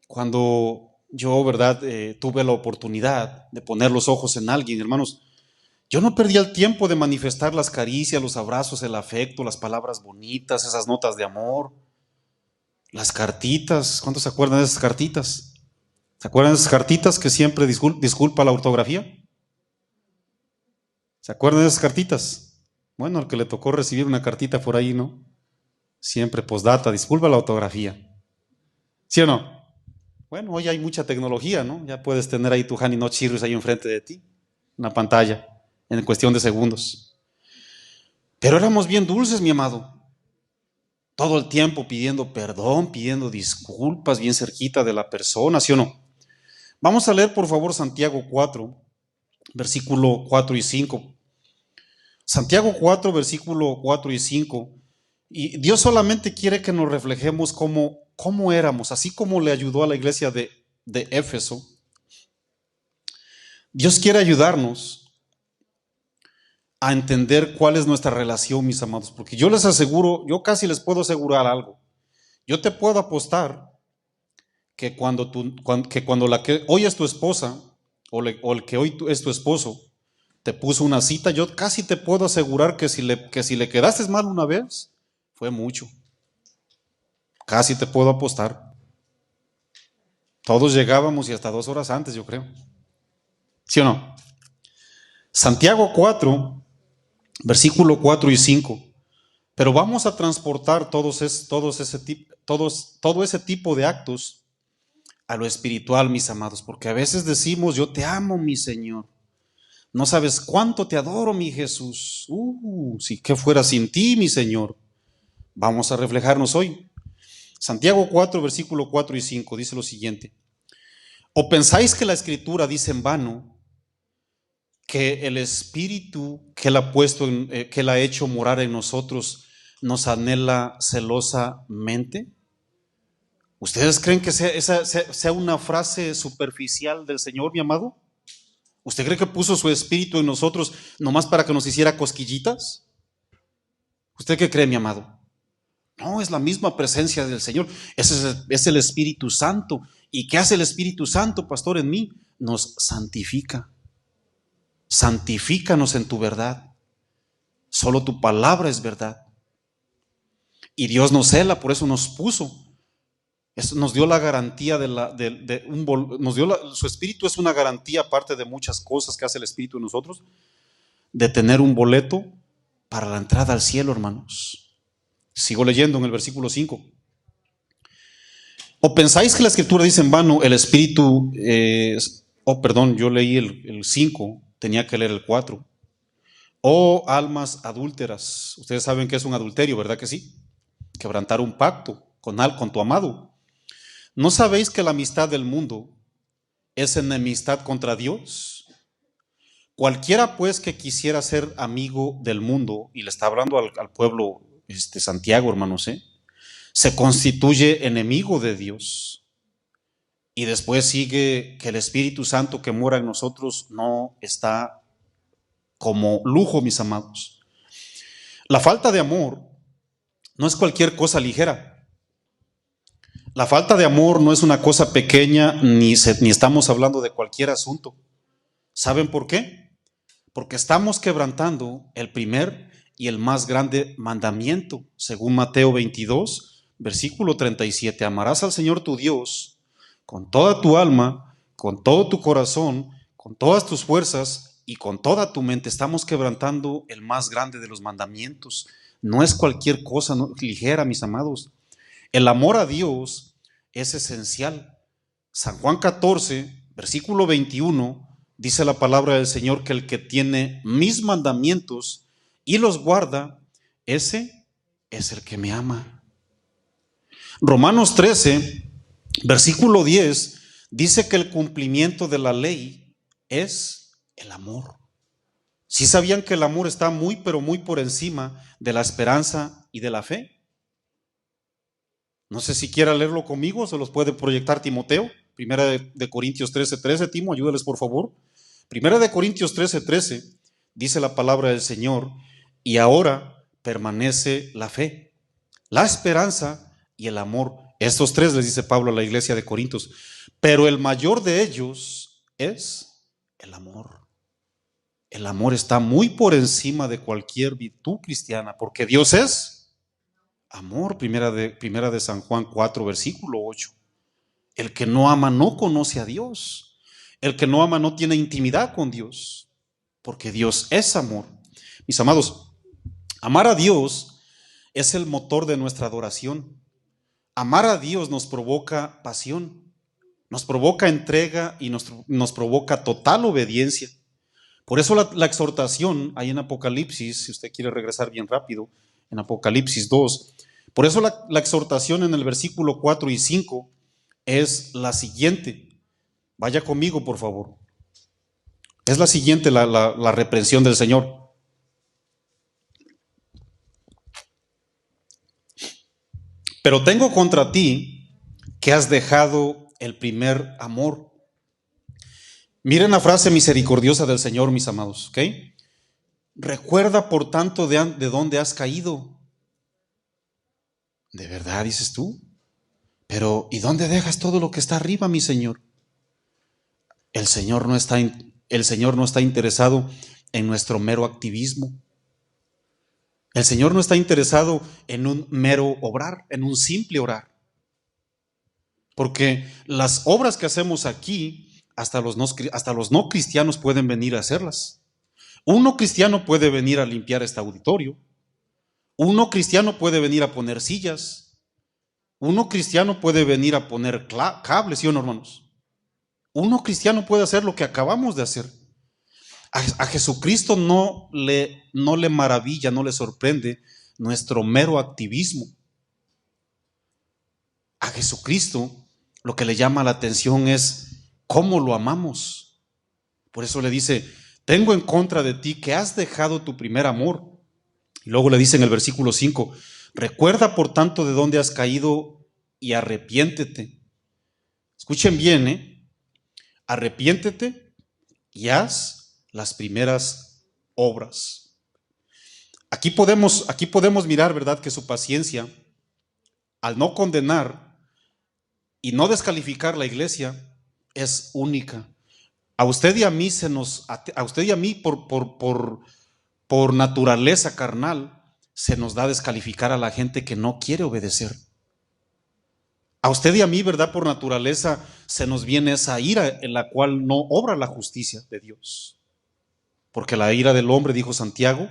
cuando yo, ¿verdad?, tuve la oportunidad de poner los ojos en alguien, hermanos. Yo no perdía el tiempo de manifestar las caricias, los abrazos, el afecto, las palabras bonitas, esas notas de amor, las cartitas. ¿Cuántos se acuerdan de esas cartitas? ¿Se acuerdan de esas cartitas que siempre disculpa la ortografía? ¿Se acuerdan de esas cartitas? Bueno, al que le tocó recibir una cartita por ahí, ¿no? Siempre postdata, disculpa la ortografía. ¿Sí o no? Bueno, hoy hay mucha tecnología, ¿no? Ya puedes tener ahí tu Honey Not Cheerios ahí enfrente de ti, una pantalla, en cuestión de segundos. Pero éramos bien dulces, mi amado. Todo el tiempo pidiendo perdón, pidiendo disculpas, bien cerquita de la persona, ¿sí o no? Vamos a leer, por favor, Santiago 4, versículo 4 y 5. Santiago 4, versículo 4 y 5. Y Dios solamente quiere que nos reflejemos cómo éramos, así como le ayudó a la iglesia de Éfeso. Dios quiere ayudarnos a entender cuál es nuestra relación, mis amados, porque yo les aseguro, yo casi les puedo asegurar algo. Yo te puedo apostar que cuando la que hoy es tu esposa o el que hoy es tu esposo te puso una cita, yo casi te puedo asegurar que si le quedaste mal una vez, fue mucho. Casi te puedo apostar. Todos llegábamos y hasta 2 horas antes, yo creo. ¿Sí o no? Santiago 4, versículo 4 y 5. Pero vamos a transportar todo ese tipo de actos a lo espiritual, mis amados, porque a veces decimos, yo te amo, mi Señor. No sabes cuánto te adoro, mi Jesús. Si que fuera sin ti, mi Señor. Vamos a reflejarnos hoy. Santiago 4, versículo 4 y 5 dice lo siguiente. ¿O pensáis que la Escritura dice en vano que el Espíritu que Él ha puesto, que Él ha hecho morar en nosotros, nos anhela celosamente? ¿Ustedes creen que sea una frase superficial del Señor, mi amado? ¿Usted cree que puso su Espíritu en nosotros nomás para que nos hiciera cosquillitas? ¿Usted qué cree, mi amado? No, es la misma presencia del Señor. Es el Espíritu Santo. ¿Y qué hace el Espíritu Santo, pastor, en mí? Nos santifica. Santifícanos en tu verdad. Solo tu palabra es verdad. Y Dios nos cela, por eso nos puso. Nos dio la garantía su Espíritu es una garantía, aparte de muchas cosas que hace el Espíritu en nosotros, de tener un boleto para la entrada al cielo, hermanos. Sigo leyendo en el versículo 5. ¿O pensáis que la Escritura dice en vano el Espíritu? Perdón, yo leí el 5, tenía que leer el 4. Oh almas adúlteras. Ustedes saben que es un adulterio, ¿verdad que sí? Quebrantar un pacto con tu amado. ¿No sabéis que la amistad del mundo es enemistad contra Dios? Cualquiera pues que quisiera ser amigo del mundo, y le está hablando al pueblo Santiago, hermanos, se constituye enemigo de Dios. Y después sigue que el Espíritu Santo que mora en nosotros no está como lujo, mis amados. La falta de amor no es cualquier cosa ligera. La falta de amor no es una cosa pequeña, ni estamos hablando de cualquier asunto. ¿Saben por qué? Porque estamos quebrantando el primer y el más grande mandamiento, según Mateo 22, versículo 37. Amarás al Señor tu Dios con toda tu alma, con todo tu corazón, con todas tus fuerzas y con toda tu mente. Estamos quebrantando el más grande de los mandamientos. No es cualquier cosa ligera, mis amados. El amor a Dios es esencial. San Juan 14, versículo 21, dice la palabra del Señor que el que tiene mis mandamientos y los guarda, ese es el que me ama. Romanos 13, versículo 10, dice que el cumplimiento de la ley es el amor. ¿Sí sabían que el amor está muy, pero muy por encima de la esperanza y de la fe? No sé si quiera leerlo conmigo, se los puede proyectar Timoteo. Primera de Corintios 13:13, Timo, ayúdales por favor. Primera de Corintios 13:13, dice la palabra del Señor, y ahora permanece la fe, la esperanza y el amor. Estos tres les dice Pablo a la iglesia de Corintios, pero el mayor de ellos es el amor. El amor está muy por encima de cualquier virtud cristiana, porque Dios es amor. Primera de San Juan 4, versículo 8. El que no ama no conoce a Dios. El que no ama no tiene intimidad con Dios, porque Dios es amor. Mis amados, amar a Dios es el motor de nuestra adoración. Amar a Dios nos provoca pasión, nos provoca entrega y nos provoca total obediencia. Por eso la exhortación ahí en Apocalipsis, si usted quiere regresar bien rápido, en Apocalipsis 2, por eso la exhortación en el versículo 4 y 5 es la siguiente. Vaya conmigo, por favor. Es la siguiente, la reprensión del Señor. Pero tengo contra ti que has dejado el primer amor. Miren la frase misericordiosa del Señor, mis amados, ¿ok? Recuerda, por tanto, de dónde has caído. ¿De verdad, dices tú? Pero ¿y dónde dejas todo lo que está arriba, mi Señor? El Señor no está interesado en nuestro mero activismo. El Señor no está interesado en un mero obrar, en un simple orar. Porque las obras que hacemos aquí, hasta los no cristianos pueden venir a hacerlas. Un no cristiano puede venir a limpiar este auditorio. Un no cristiano puede venir a poner sillas. Un no cristiano puede venir a poner cables, ¿sí o no, hermanos? Un no cristiano puede hacer lo que acabamos de hacer. A Jesucristo no le maravilla, no le sorprende nuestro mero activismo. A Jesucristo lo que le llama la atención es cómo lo amamos. Por eso le dice: tengo en contra de ti que has dejado tu primer amor. Y luego le dice en el versículo 5: recuerda por tanto de dónde has caído y arrepiéntete. Escuchen bien, arrepiéntete y haz las primeras obras. Aquí podemos mirar, ¿verdad?, que su paciencia, al no condenar y no descalificar la iglesia, es única. A usted y a mí por naturaleza carnal se nos da descalificar a la gente que no quiere obedecer. A usted y a mí, ¿verdad?, por naturaleza se nos viene esa ira en la cual no obra la justicia de Dios. Porque la ira del hombre, dijo Santiago,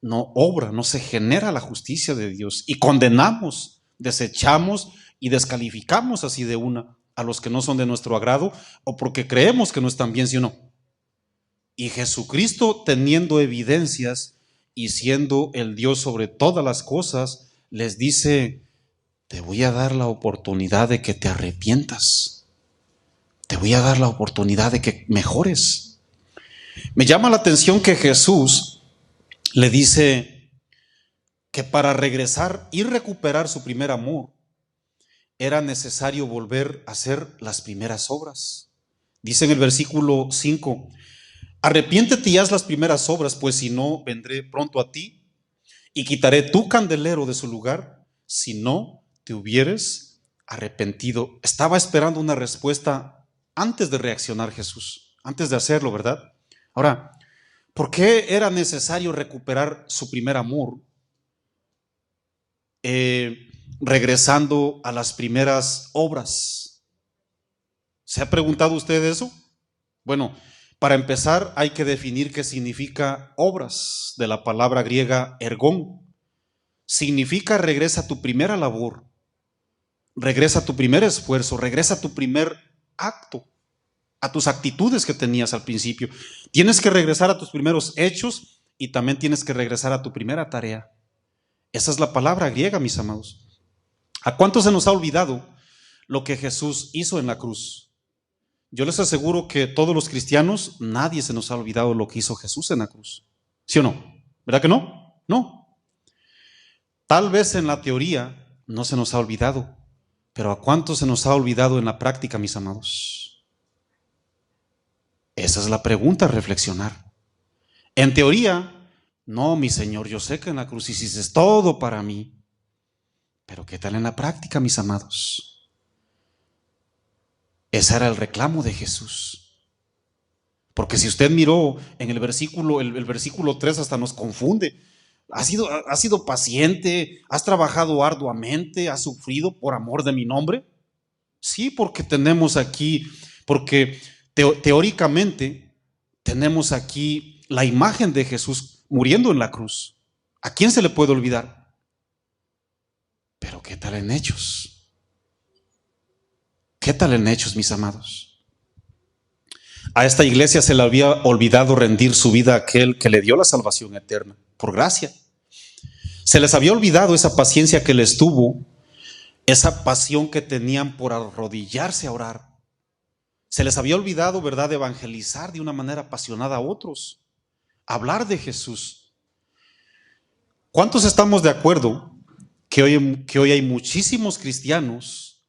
no obra, no se genera la justicia de Dios. Y condenamos, desechamos y descalificamos así de una a los que no son de nuestro agrado o porque creemos que no están bien, ¿sí o no? Y Jesucristo, teniendo evidencias y siendo el Dios sobre todas las cosas, les dice: te voy a dar la oportunidad de que te arrepientas. Te voy a dar la oportunidad de que mejores. Me llama la atención que Jesús le dice que para regresar y recuperar su primer amor era necesario volver a hacer las primeras obras. Dice en el versículo 5: arrepiéntete y haz las primeras obras, pues si no, vendré pronto a ti y quitaré tu candelero de su lugar si no te hubieres arrepentido. Estaba esperando una respuesta antes de reaccionar Jesús, antes de hacerlo, ¿verdad? Ahora, ¿por qué era necesario recuperar su primer amor? Regresando a las primeras obras. ¿Se ha preguntado usted eso? Bueno, para empezar hay que definir qué significa obras, de la palabra griega ergón. Significa regresa a tu primera labor, regresa a tu primer esfuerzo, regresa a tu primer acto, a tus actitudes que tenías al principio. Tienes que regresar a tus primeros hechos y también tienes que regresar a tu primera tarea. Esa es la palabra griega, mis amados. ¿A cuántos se nos ha olvidado lo que Jesús hizo en la cruz? Yo les aseguro que todos los cristianos, nadie se nos ha olvidado lo que hizo Jesús en la cruz. ¿Sí o no? ¿Verdad que no? No. Tal vez en la teoría no se nos ha olvidado, pero ¿a cuántos se nos ha olvidado en la práctica, mis amados? Esa es la pregunta a reflexionar. En teoría, no, mi Señor, yo sé que en la cruz hiciste todo para mí, pero ¿qué tal en la práctica, mis amados? Ese era el reclamo de Jesús. Porque si usted miró en el versículo 3 hasta nos confunde. Has sido paciente, has trabajado arduamente, has sufrido por amor de mi nombre. Sí, porque tenemos aquí, porque teóricamente tenemos aquí la imagen de Jesús muriendo en la cruz. ¿A quién se le puede olvidar? Pero ¿qué tal en hechos? ¿Qué tal en hechos, mis amados? A esta iglesia se le había olvidado rendir su vida a aquel que le dio la salvación eterna, por gracia. Se les había olvidado esa paciencia que les tuvo, esa pasión que tenían por arrodillarse a orar. Se les había olvidado, ¿verdad?, de evangelizar de una manera apasionada a otros, hablar de Jesús. ¿Cuántos estamos de acuerdo que hoy hay muchísimos cristianos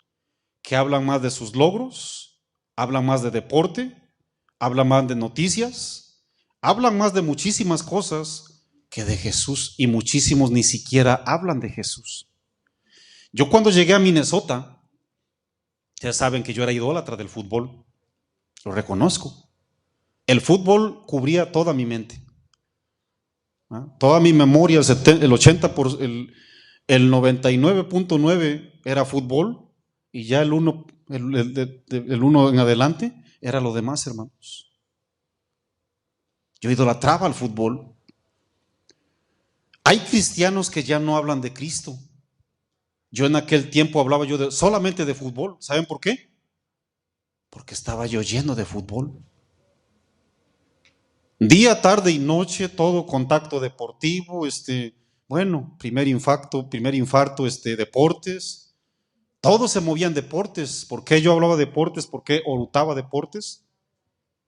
que hablan más de sus logros, hablan más de deporte, hablan más de noticias, hablan más de muchísimas cosas que de Jesús, y muchísimos ni siquiera hablan de Jesús? Yo cuando llegué a Minnesota, Ustedes saben que yo era idólatra del fútbol, lo reconozco. El fútbol cubría toda mi mente, ¿ah? Toda mi memoria, el 99.9 era fútbol, y ya el 1 en adelante era lo demás, hermanos. Yo idolatraba al fútbol. Hay cristianos que ya no hablan de Cristo. Yo en aquel tiempo hablaba solamente de fútbol. ¿Saben por qué? Porque estaba yo lleno de fútbol. Día, tarde y noche, todo contacto deportivo, primer infarto, deportes. Todos se movían deportes. ¿Por qué yo hablaba de deportes? ¿Por qué orutaba deportes?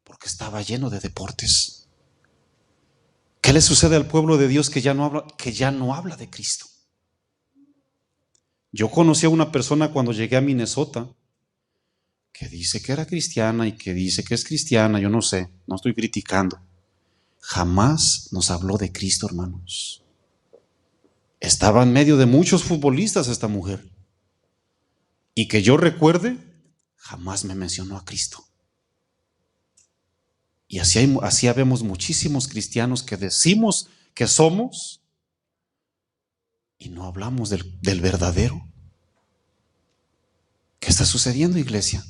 Porque estaba lleno de deportes. ¿Qué le sucede al pueblo de Dios que ya no habla de Cristo? Yo conocí a una persona cuando llegué a Minnesota que dice que era cristiana y que dice que es cristiana, yo no sé, no estoy criticando. Jamás nos habló de Cristo, hermanos. Estaba en medio de muchos futbolistas esta mujer. Y que yo recuerde, jamás me mencionó a Cristo. Y así vemos muchísimos cristianos que decimos que somos y no hablamos del verdadero. ¿Qué está sucediendo, iglesia?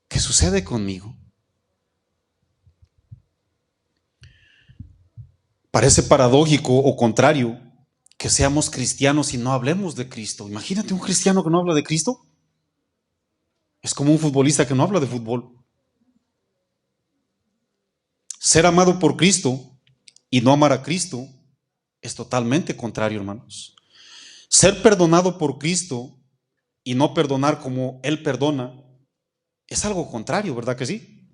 ¿Qué sucede conmigo? Parece paradójico o contrario que seamos cristianos y no hablemos de Cristo. Imagínate un cristiano que no habla de Cristo. Es como un futbolista que no habla de fútbol. Ser amado por Cristo y no amar a Cristo es totalmente contrario, hermanos. Ser perdonado por Cristo y no perdonar como Él perdona es algo contrario, ¿verdad que sí?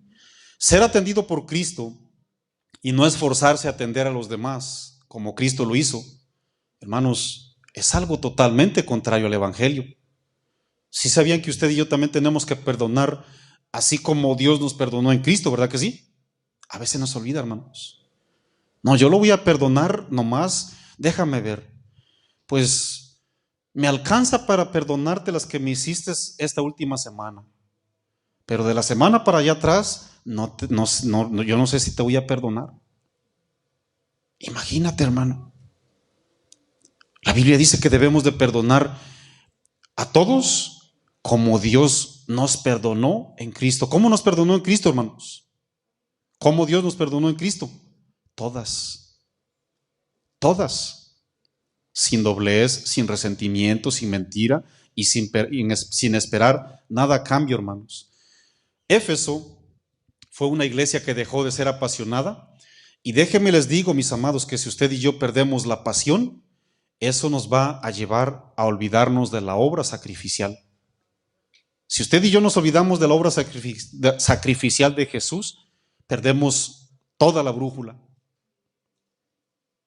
Ser atendido por Cristo y no esforzarse a atender a los demás como Cristo lo hizo, hermanos, es algo totalmente contrario al Evangelio. ¿Sí sabían que usted y yo también tenemos que perdonar así como Dios nos perdonó en Cristo, verdad que sí? A veces nos olvida, hermanos. No, yo lo voy a perdonar nomás, déjame ver. Pues me alcanza para perdonarte las que me hiciste esta última semana. Pero de la semana para allá atrás, yo no sé si te voy a perdonar. Imagínate, hermano. La Biblia dice que debemos de perdonar a todos como Dios nos perdonó en Cristo. ¿Cómo nos perdonó en Cristo, hermanos? ¿Cómo Dios nos perdonó en Cristo? Todas. Sin doblez, sin resentimiento, sin mentira y sin esperar nada a cambio, hermanos. Éfeso fue una iglesia que dejó de ser apasionada, y déjenme les digo, mis amados, que si usted y yo perdemos la pasión, eso nos va a llevar a olvidarnos de la obra sacrificial. Si usted y yo nos olvidamos de la obra sacrificial de Jesús, perdemos toda la brújula.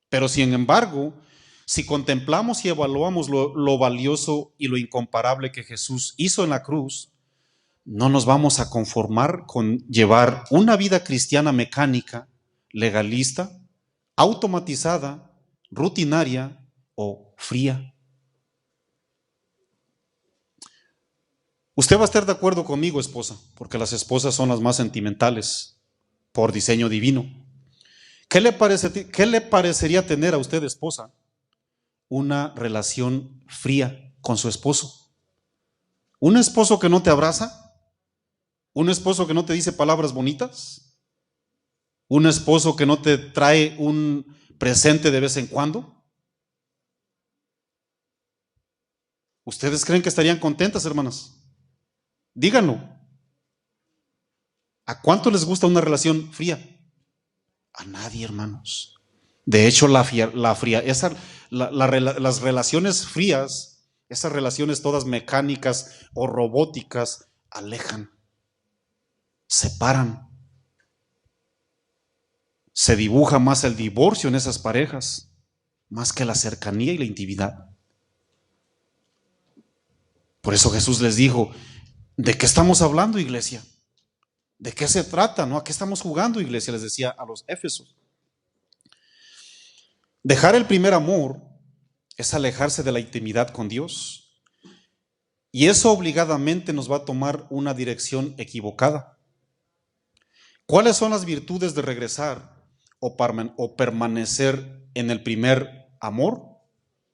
Pero sin embargo, si contemplamos y evaluamos lo valioso y lo incomparable que Jesús hizo en la cruz, no nos vamos a conformar con llevar una vida cristiana mecánica, legalista, automatizada, rutinaria o fría. Usted va a estar de acuerdo conmigo, esposa, porque las esposas son las más sentimentales por diseño divino. ¿Qué le parecería tener a usted, esposa, una relación fría con su esposo? ¿Un esposo que no te abraza? ¿Un esposo que no te dice palabras bonitas? ¿Un esposo que no te trae un presente de vez en cuando? ¿Ustedes creen que estarían contentas, hermanas? Díganlo. ¿A cuánto les gusta una relación fría? A nadie, hermanos. De hecho, las relaciones frías, esas relaciones todas mecánicas o robóticas, alejan, separan. Se dibuja más el divorcio en esas parejas, más que la cercanía y la intimidad. Por eso Jesús les dijo, ¿de qué estamos hablando, iglesia? ¿De qué se trata? ¿No? ¿A qué estamos jugando, iglesia? Les decía a los éfesos. Dejar el primer amor es alejarse de la intimidad con Dios. Y eso obligadamente nos va a tomar una dirección equivocada. ¿Cuáles son las virtudes de regresar o permanecer en el primer amor?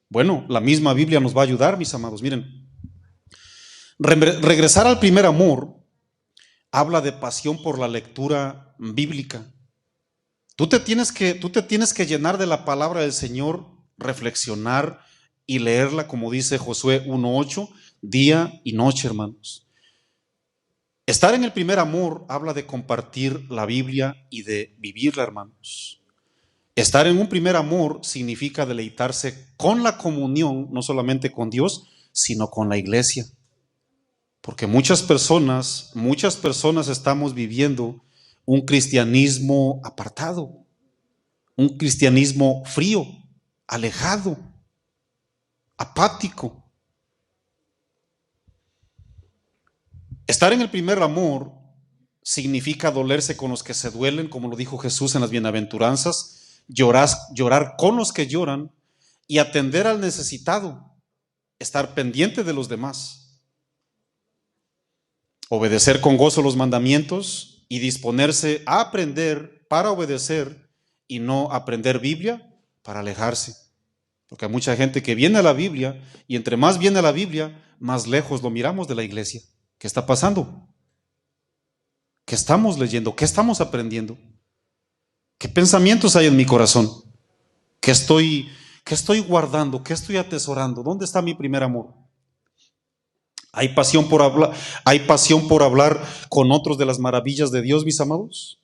Bueno, la misma Biblia nos va a ayudar, mis amados. Miren, regresar al primer amor habla de pasión por la lectura bíblica. Tú te tienes que llenar de la palabra del Señor, reflexionar y leerla, como dice Josué 1:8, día y noche, hermanos. Estar en el primer amor habla de compartir la Biblia y de vivirla, hermanos. Estar en un primer amor significa deleitarse con la comunión, no solamente con Dios, sino con la iglesia. Porque muchas personas estamos viviendo un cristianismo apartado, un cristianismo frío, alejado, apático. Estar en el primer amor significa dolerse con los que se duelen, como lo dijo Jesús en las bienaventuranzas, llorar con los que lloran y atender al necesitado, estar pendiente de los demás, obedecer con gozo los mandamientos y disponerse a aprender para obedecer y no aprender Biblia para alejarse. Porque hay mucha gente que viene a la Biblia y entre más viene a la Biblia, más lejos lo miramos de la iglesia. ¿Qué está pasando? ¿Qué estamos leyendo? ¿Qué estamos aprendiendo? ¿Qué pensamientos hay en mi corazón? ¿Qué estoy guardando? ¿Qué estoy atesorando? ¿Dónde está mi primer amor? ¿Hay pasión por hablar con otros de las maravillas de Dios, mis amados?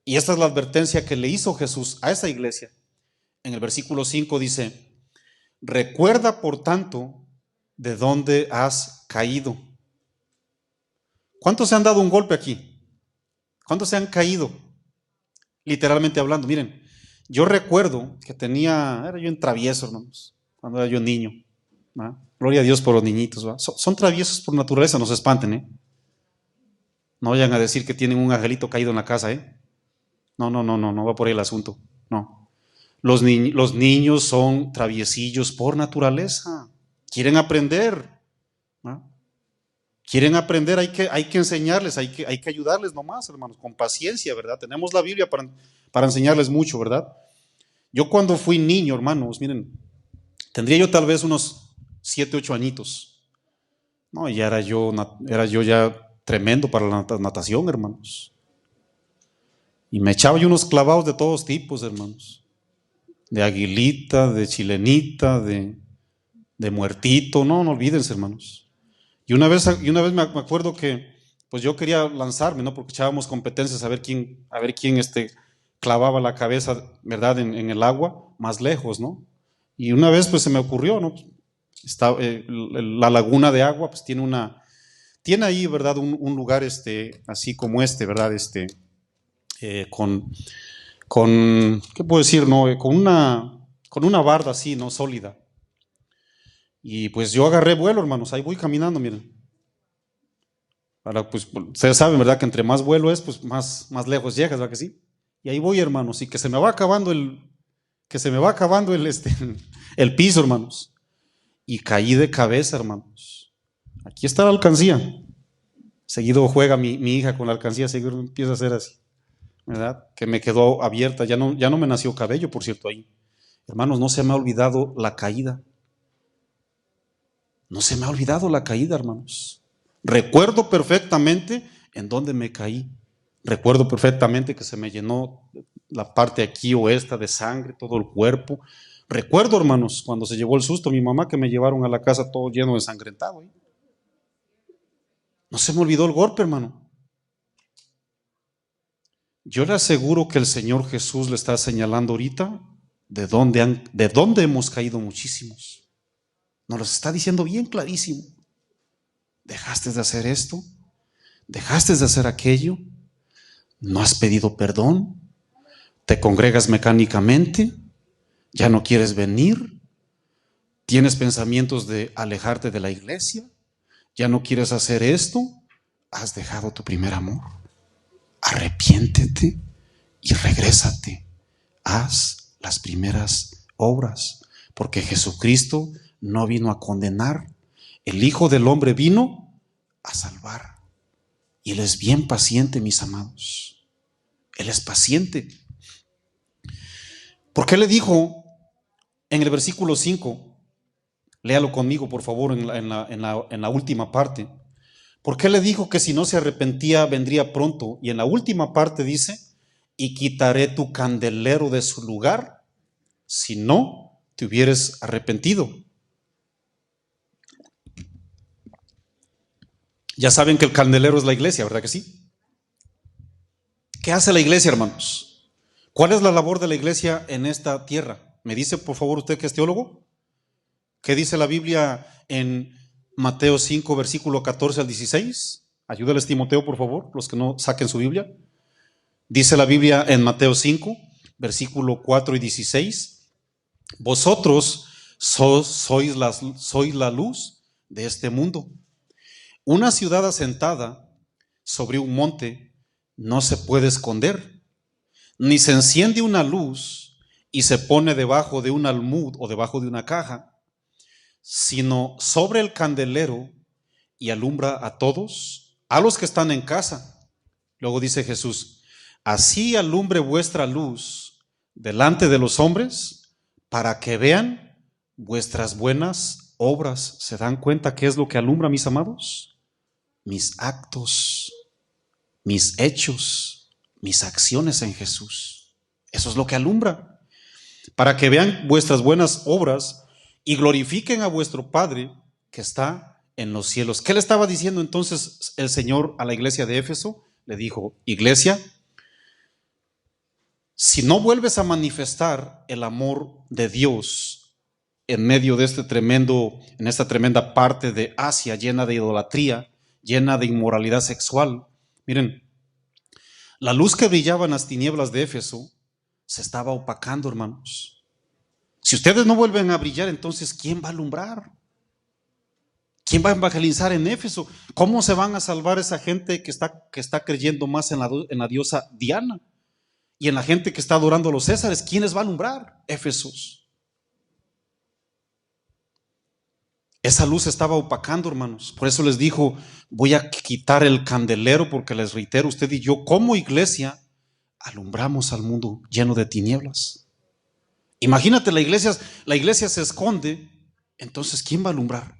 Y esta es la advertencia que le hizo Jesús a esa iglesia. En el versículo 5 dice: recuerda, por tanto, de dónde has caído. ¿Cuántos se han dado un golpe aquí? ¿Cuántos se han caído? Literalmente hablando, miren, yo recuerdo que era yo un travieso, hermanos, cuando era yo niño, ¿verdad? Gloria a Dios por los niñitos, ¿verdad? Son traviesos por naturaleza, no se espanten, ¿eh? No vayan a decir que tienen un angelito caído en la casa, ¿eh? No va por ahí el asunto, no. Los niños son traviesillos por naturaleza, quieren aprender, ¿no? Quieren aprender, hay que enseñarles, hay que ayudarles nomás, hermanos, con paciencia, ¿verdad? Tenemos la Biblia para enseñarles mucho, ¿verdad? Yo cuando fui niño, hermanos, miren, tendría yo tal vez unos 7, 8 añitos. No, ya era yo ya tremendo para la natación, hermanos. Y me echaba yo unos clavados de todos tipos, hermanos. De aguilita, de chilenita, de muertito, no olvídense, hermanos. Y una vez me acuerdo que pues yo quería lanzarme, ¿no? Porque echábamos competencias a ver quién clavaba la cabeza, ¿verdad? En el agua, más lejos, ¿no? Y una vez pues se me ocurrió, ¿no? La laguna de agua pues tiene ahí, ¿verdad? Un lugar así como ¿verdad? ¿Qué puedo decir, no? Con una barda así, ¿no? Sólida. Y pues yo agarré vuelo, hermanos, ahí voy caminando, miren. Ahora, pues ustedes saben, ¿verdad? Que entre más vuelo es, pues más lejos llegas, ¿verdad que sí? Y ahí voy, hermanos, y que se me va acabando el el piso, hermanos. Y caí de cabeza, hermanos. Aquí está la alcancía. Seguido juega mi hija con la alcancía, seguido empieza a hacer así, ¿verdad? Que me quedó abierta, ya no me nació cabello, por cierto, ahí. Hermanos, no se me ha olvidado la caída. No se me ha olvidado la caída, hermanos. Recuerdo perfectamente en dónde me caí. Recuerdo perfectamente que se me llenó la parte aquí o esta de sangre, todo el cuerpo. Recuerdo, hermanos, cuando se llevó el susto mi mamá, que me llevaron a la casa todo lleno de ensangrentado, ¿eh? No se me olvidó el golpe, hermano. Yo le aseguro que el Señor Jesús le está señalando ahorita de dónde hemos caído muchísimos. Nos lo está diciendo bien clarísimo. ¿Dejaste de hacer esto? ¿Dejaste de hacer aquello? ¿No has pedido perdón? ¿Te congregas mecánicamente? ¿Ya no quieres venir? ¿Tienes pensamientos de alejarte de la iglesia? ¿Ya no quieres hacer esto? ¿Has dejado tu primer amor? Arrepiéntete y regrésate. Haz las primeras obras, porque Jesucristo no vino a condenar, El Hijo del Hombre vino a salvar. Y Él es bien paciente, mis amados. Él es paciente. ¿Por qué le dijo en el versículo 5? Léalo conmigo, por favor, en la última parte. ¿Por qué le dijo que si no se arrepentía vendría pronto? Y en la última parte dice, y quitaré tu candelero de su lugar si no te hubieres arrepentido. Ya saben que el candelero es la iglesia, ¿verdad que sí? ¿Qué hace la iglesia, hermanos? ¿Cuál es la labor de la iglesia en esta tierra? ¿Me dice, por favor, usted que es teólogo? ¿Qué dice la Biblia en Mateo 5, versículo 14 al 16? Ayúdales, Timoteo, por favor, los que no saquen su Biblia. Dice la Biblia en Mateo 5, versículo 4 y 16. Vosotros sois la luz de este mundo. Una ciudad asentada sobre un monte no se puede esconder, ni se enciende una luz y se pone debajo de un almud o debajo de una caja, sino sobre el candelero y alumbra a todos, a los que están en casa. Luego dice Jesús, así alumbre vuestra luz delante de los hombres para que vean vuestras buenas obras. ¿Se dan cuenta qué es lo que alumbra, mis amados? Mis actos, mis hechos, mis acciones en Jesús. Eso es lo que alumbra. Para que vean vuestras buenas obras y glorifiquen a vuestro Padre que está en los cielos. ¿Qué le estaba diciendo entonces el Señor a la iglesia de Éfeso? Le dijo, iglesia, si no vuelves a manifestar el amor de Dios en medio de en esta tremenda parte de Asia llena de idolatría, llena de inmoralidad sexual, miren, la luz que brillaba en las tinieblas de Éfeso se estaba opacando, hermanos. Si ustedes no vuelven a brillar, entonces ¿quién va a alumbrar? ¿Quién va a evangelizar en Éfeso? ¿Cómo se van a salvar esa gente que está creyendo más en la diosa Diana? Y en la gente que está adorando a los Césares, ¿quiénes va a alumbrar? Éfesos. Esa luz estaba opacando, hermanos. Por eso les dijo, voy a quitar el candelero, porque les reitero, usted y yo como iglesia alumbramos al mundo lleno de tinieblas. Imagínate, la iglesia se esconde, entonces ¿quién va a alumbrar?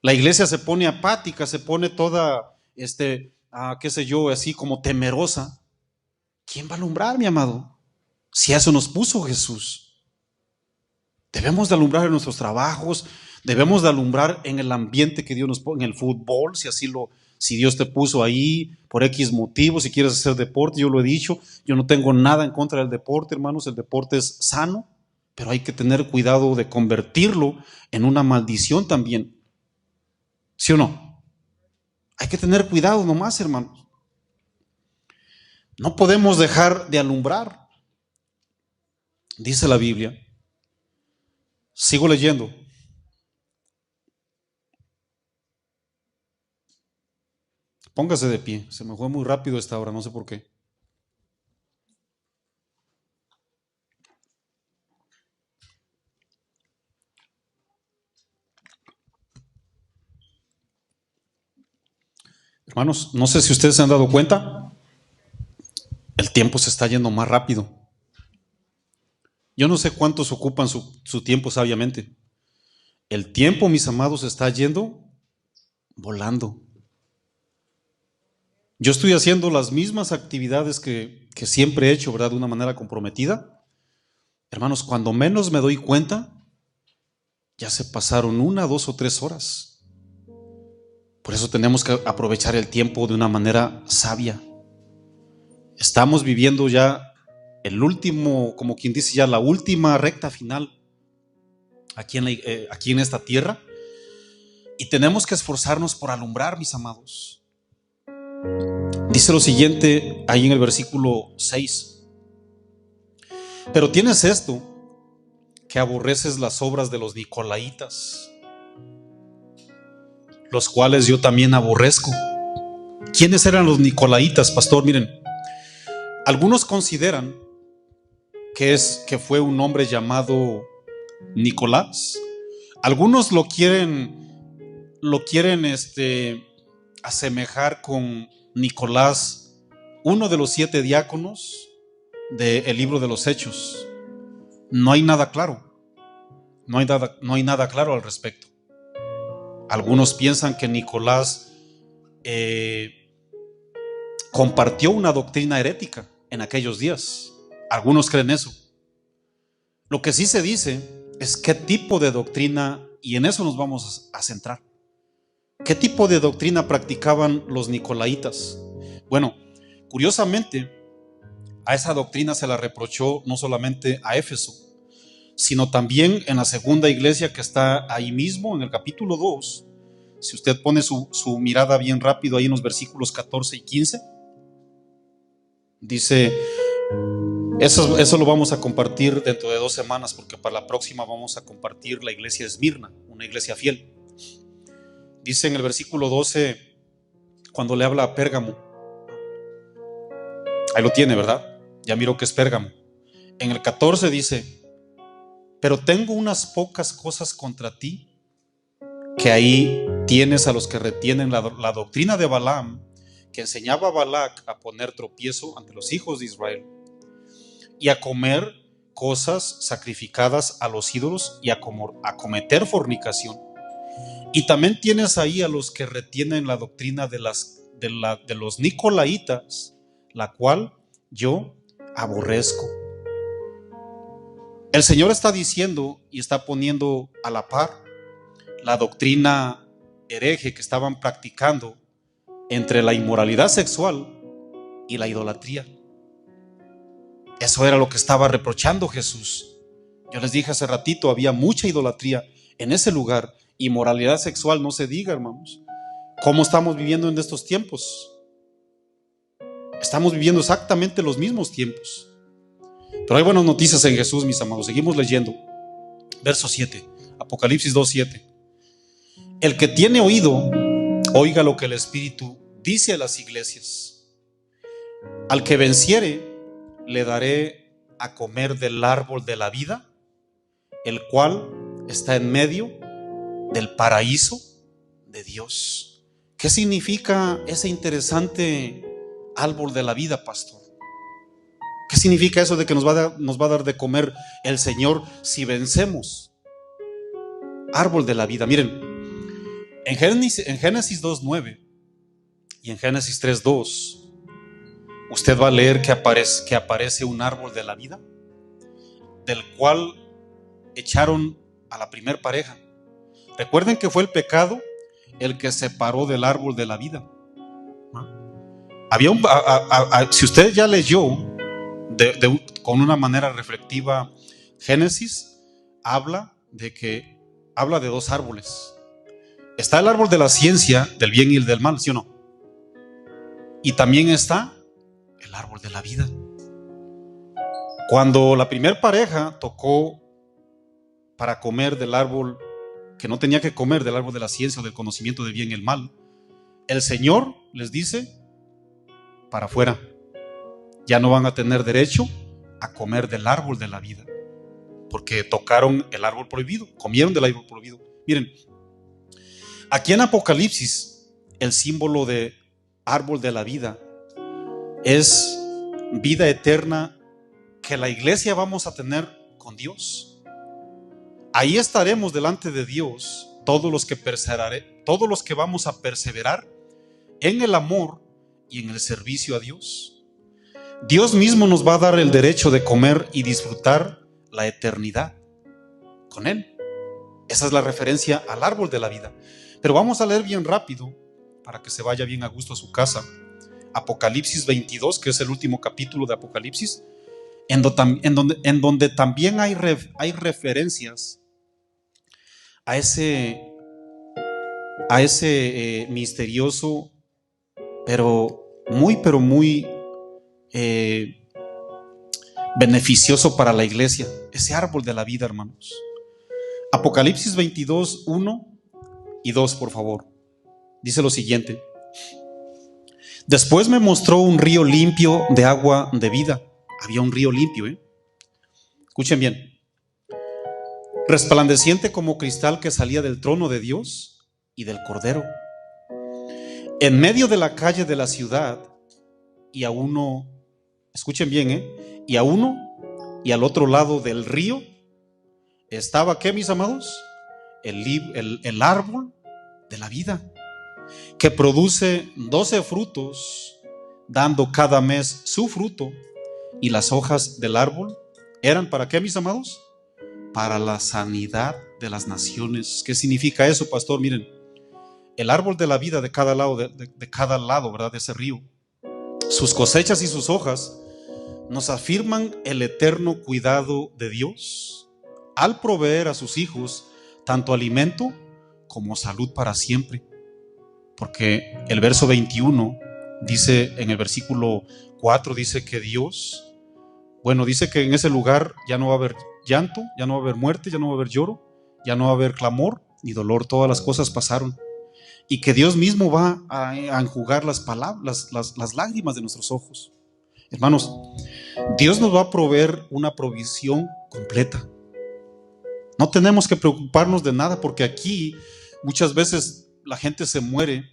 La iglesia se pone apática, se pone toda, qué sé yo, así como temerosa. ¿Quién va a alumbrar, mi amado? Si a eso nos puso Jesús. Debemos de alumbrar en nuestros trabajos, debemos de alumbrar en el ambiente que Dios nos pone, en el fútbol, si Dios te puso ahí por X motivo, si quieres hacer deporte, yo lo he dicho, yo no tengo nada en contra del deporte, hermanos, el deporte es sano, pero hay que tener cuidado de convertirlo en una maldición también. ¿Sí o no? Hay que tener cuidado nomás, hermanos. No podemos dejar de alumbrar. Dice la Biblia. Sigo leyendo. Póngase de pie. Se me fue muy rápido esta hora, no sé por qué. Hermanos, no sé si ustedes se han dado cuenta, el tiempo se está yendo más rápido. Yo no sé cuántos ocupan su tiempo sabiamente. El tiempo, mis amados, está yendo volando. Yo estoy haciendo las mismas actividades que siempre he hecho, ¿verdad? De una manera comprometida. Hermanos, cuando menos me doy cuenta, ya se pasaron 1, 2 o 3 horas. Por eso tenemos que aprovechar el tiempo de una manera sabia. Estamos viviendo ya el último, como quien dice, ya la última recta final aquí en esta tierra, y tenemos que esforzarnos por alumbrar, mis amados. Dice lo siguiente ahí en el versículo 6: pero tienes esto, que aborreces las obras de los nicolaitas, los cuales yo también aborrezco. ¿Quiénes eran los nicolaitas, pastor? Miren, algunos consideran que fue un hombre llamado Nicolás. Algunos lo quieren asemejar con Nicolás, uno de los 7 diáconos del libro de los Hechos. No hay nada claro. No hay nada claro al respecto. Algunos piensan que Nicolás compartió una doctrina herética en aquellos días. Algunos creen eso. Lo que sí se dice es qué tipo de doctrina, y en eso nos vamos a centrar. ¿Qué tipo de doctrina practicaban los nicolaitas? Bueno, curiosamente, a esa doctrina se la reprochó no solamente a Éfeso, sino también en la segunda iglesia que está ahí mismo, en el capítulo 2. Si usted pone su mirada bien rápido ahí en los versículos 14 y 15, dice, eso lo vamos a compartir dentro de 2 semanas, porque para la próxima vamos a compartir la iglesia de Esmirna, una iglesia fiel. Dice en el versículo 12, cuando le habla a Pérgamo, ahí lo tiene, ¿verdad? Ya miro que es Pérgamo. En el 14 dice, pero tengo unas pocas cosas contra ti, que ahí tienes a los que retienen la doctrina de Balaam, que enseñaba a Balac a poner tropiezo ante los hijos de Israel y a comer cosas sacrificadas a los ídolos y a cometer fornicación. Y también tienes ahí a los que retienen la doctrina de los nicolaitas, la cual yo aborrezco. El Señor está diciendo y está poniendo a la par la doctrina hereje que estaban practicando entre la inmoralidad sexual y la idolatría. Eso era lo que estaba reprochando Jesús. Yo les dije hace ratito, había mucha idolatría en ese lugar. Inmoralidad sexual, no se diga, hermanos. ¿Cómo estamos viviendo en estos tiempos? Estamos viviendo exactamente los mismos tiempos. Pero hay buenas noticias en Jesús, mis amados. Seguimos leyendo. Verso 7, Apocalipsis 2:7. El que tiene oído, oiga lo que el Espíritu dice a las iglesias. Al que venciere, le daré a comer del árbol de la vida, el cual está en medio del paraíso de Dios. ¿Qué significa ese interesante árbol de la vida, pastor? ¿Qué significa eso de que nos va a dar de comer el Señor si vencemos? Árbol de la vida. Miren, en Génesis 2:9 y en Génesis 3:2, usted va a leer que aparece un árbol de la vida, del cual echaron a la primer pareja. Recuerden que fue el pecado el que separó del árbol de la vida. Si usted ya leyó con una manera reflexiva Génesis, habla de 2 árboles. Está el árbol de la ciencia del bien y el del mal, ¿sí o no? Y también está el árbol de la vida. Cuando la primer pareja tocó para comer del árbol que no tenía que comer, del árbol de la ciencia o del conocimiento del bien y el mal, el Señor les dice: para afuera, ya no van a tener derecho a comer del árbol de la vida, porque tocaron el árbol prohibido, comieron del árbol prohibido. Miren, aquí en Apocalipsis, el símbolo de árbol de la vida es vida eterna que la iglesia vamos a tener con Dios. Ahí estaremos delante de Dios todos los que vamos a perseverar en el amor y en el servicio a Dios. Dios mismo nos va a dar el derecho de comer y disfrutar la eternidad con Él. Esa es la referencia al árbol de la vida. Pero vamos a leer bien rápido para que se vaya bien a gusto a su casa. Apocalipsis 22, que es el último capítulo de Apocalipsis, en donde también hay referencias a ese misterioso, pero muy beneficioso para la iglesia, ese árbol de la vida, hermanos. Apocalipsis 22, 1 y 2, por favor. Dice lo siguiente: después me mostró un río limpio de agua de vida. Había un río limpio, Escuchen bien. resplandeciente como cristal que salía del trono de Dios y del Cordero. En medio de la calle de la ciudad, y a uno, escuchen bien, y a uno y al otro lado del río, estaba, ¿qué, mis amados? El árbol de la vida, que produce 12 frutos, dando cada mes su fruto, y las hojas del árbol eran, ¿para qué, mis amados? Para la sanidad de las naciones. ¿Qué significa eso, pastor? Miren, el árbol de la vida de cada lado, de cada lado, ¿verdad?, de ese río, sus cosechas y sus hojas nos afirman el eterno cuidado de Dios al proveer a sus hijos tanto alimento como salud para siempre. Porque el verso 21 dice, en el versículo 4 dice que Dios, dice que en ese lugar ya no va a haber llanto, ya no va a haber muerte, ya no va a haber lloro, ya no va a haber clamor ni dolor, todas las cosas pasaron. Y que Dios mismo va a enjugar las lágrimas de nuestros ojos. Hermanos, Dios nos va a proveer una provisión completa. No tenemos que preocuparnos de nada, porque aquí muchas veces la gente se muere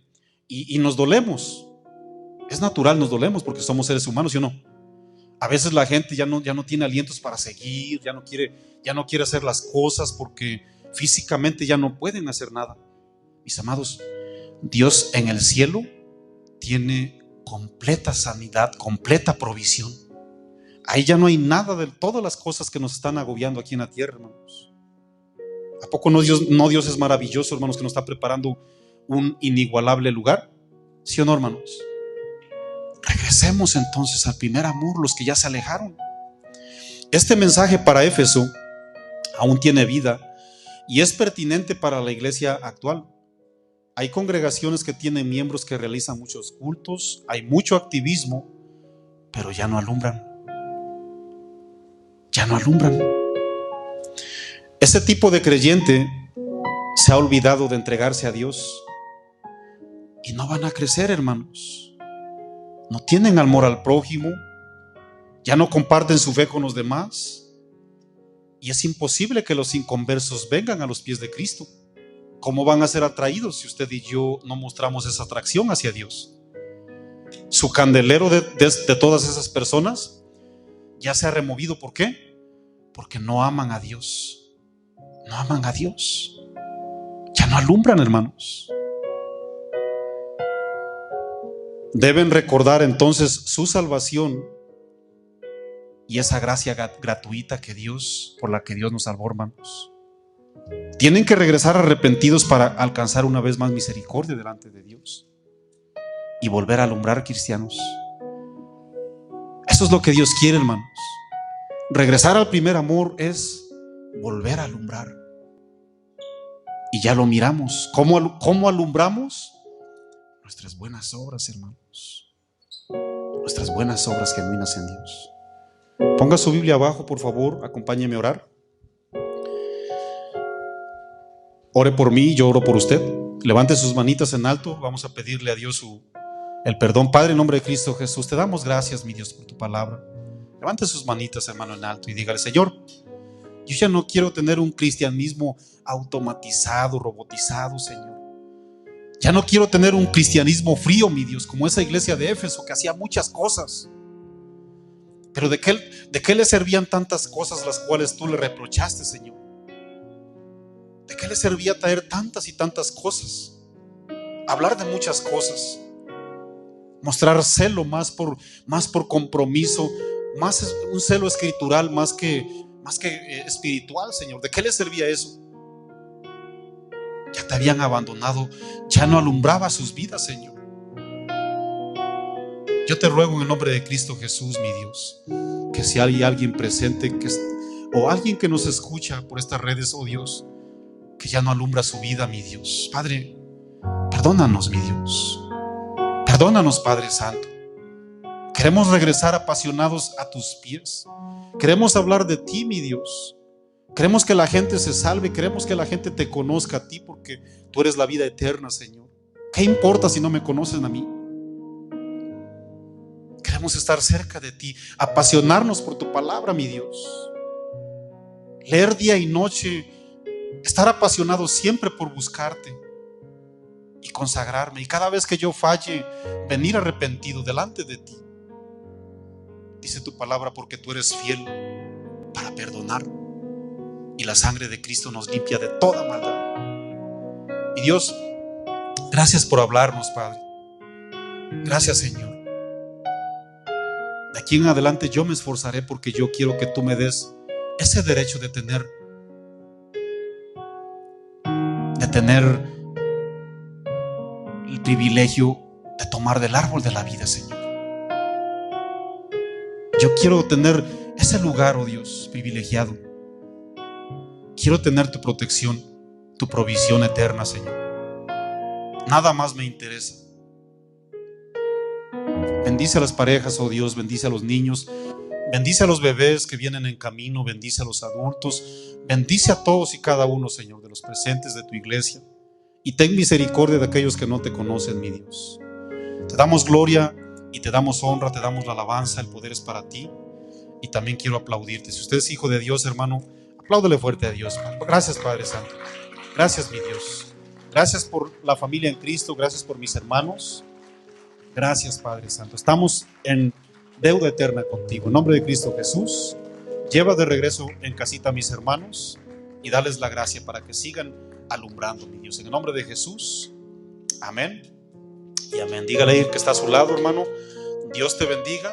y nos dolemos. Es natural, nos dolemos porque somos seres humanos, ¿sí o no? A veces la gente ya no tiene alientos para seguir, ya no quiere hacer las cosas porque físicamente ya no pueden hacer nada. Mis amados, Dios en el cielo tiene completa sanidad, completa provisión. Ahí ya no hay nada de todas las cosas que nos están agobiando aquí en la tierra, hermanos. ¿A poco no Dios es maravilloso, hermanos, que nos está preparando un inigualable lugar? ¿Sí o no, hermanos? Regresemos entonces al primer amor, los que ya se alejaron. Este mensaje para Éfeso aún tiene vida y es pertinente para la iglesia actual. Hay congregaciones que tienen miembros que realizan muchos cultos, hay mucho activismo, pero ya no alumbran. Ya no alumbran. Ese tipo de creyente se ha olvidado de entregarse a Dios y no van a crecer, hermanos. No tienen amor al prójimo, ya no comparten su fe con los demás, y es imposible que los inconversos vengan a los pies de Cristo. ¿Cómo van a ser atraídos si usted y yo no mostramos esa atracción hacia Dios? Su candelero de todas esas personas ya se ha removido. ¿Por qué? Porque no aman a Dios. No aman a Dios. Ya no alumbran, hermanos. Deben recordar entonces su salvación y esa gracia gratuita por la que Dios nos salvó, hermanos. Tienen que regresar arrepentidos para alcanzar una vez más misericordia delante de Dios y volver a alumbrar, cristianos. Eso es lo que Dios quiere, hermanos. Regresar al primer amor es volver a alumbrar. Y ya lo miramos. ¿Cómo alumbramos? Nuestras buenas obras, hermanos. Nuestras buenas obras genuinas en Dios. Ponga su Biblia abajo, por favor. Acompáñeme a orar. Ore por mí, yo oro por usted. Levante sus manitas en alto. Vamos a pedirle a Dios el perdón. Padre, en nombre de Cristo Jesús, te damos gracias, mi Dios, por tu palabra. Levante sus manitas, hermano, en alto y dígale: Señor, yo ya no quiero tener un cristianismo automatizado, robotizado, Señor. Ya no quiero tener un cristianismo frío, mi Dios, como esa iglesia de Éfeso que hacía muchas cosas. Pero ¿de qué le servían tantas cosas las cuales tú le reprochaste, Señor? ¿De qué le servía traer tantas y tantas cosas? Hablar de muchas cosas, mostrar celo más por compromiso, más un celo escritural más que espiritual, Señor. ¿De qué le servía eso? Ya te habían abandonado, ya no alumbraba sus vidas, Señor. Yo te ruego en el nombre de Cristo Jesús, mi Dios, que si hay alguien presente o alguien que nos escucha por estas redes, oh Dios, que ya no alumbra su vida, mi Dios, Padre, perdónanos, mi Dios. Perdónanos, Padre Santo. Queremos regresar apasionados a tus pies. Queremos hablar de ti, mi Dios. Queremos que la gente se salve. Queremos que la gente te conozca a ti, porque tú eres la vida eterna, Señor. ¿Qué importa si no me conocen a mí? Queremos estar cerca de ti, apasionarnos por tu palabra, mi Dios. Leer día y noche estar apasionado siempre por buscarte y consagrarme, y cada vez que yo falle, venir arrepentido delante de ti. Dice tu palabra, porque tú eres fiel para perdonar, y la sangre de Cristo nos limpia de toda maldad. Y Dios, gracias por hablarnos, Padre. Gracias, Señor. De aquí en adelante yo me esforzaré, porque yo quiero que tú me des ese derecho de tener el privilegio de tomar del árbol de la vida, Señor. Yo quiero tener ese lugar, oh Dios, privilegiado. Quiero tener tu protección, tu provisión eterna, Señor. Nada más me interesa. Bendice a las parejas, oh Dios, bendice a los niños, bendice a los bebés que vienen en camino, bendice a los adultos, bendice a todos y cada uno, Señor, de los presentes de tu iglesia, y ten misericordia de aquellos que no te conocen, mi Dios. Te damos gloria y te damos honra, te damos la alabanza, el poder es para ti, y también quiero aplaudirte. Si usted es hijo de Dios, hermano, apláudele fuerte a Dios. Gracias, Padre Santo. Gracias, mi Dios. Gracias por la familia en Cristo, gracias por mis hermanos. Gracias, Padre Santo. Estamos en deuda eterna contigo. En nombre de Cristo Jesús, lleva de regreso en casita a mis hermanos y dales la gracia para que sigan alumbrando, mi Dios. En el nombre de Jesús, amén y amén. Dígale a él que está a su lado, hermano. Dios te bendiga.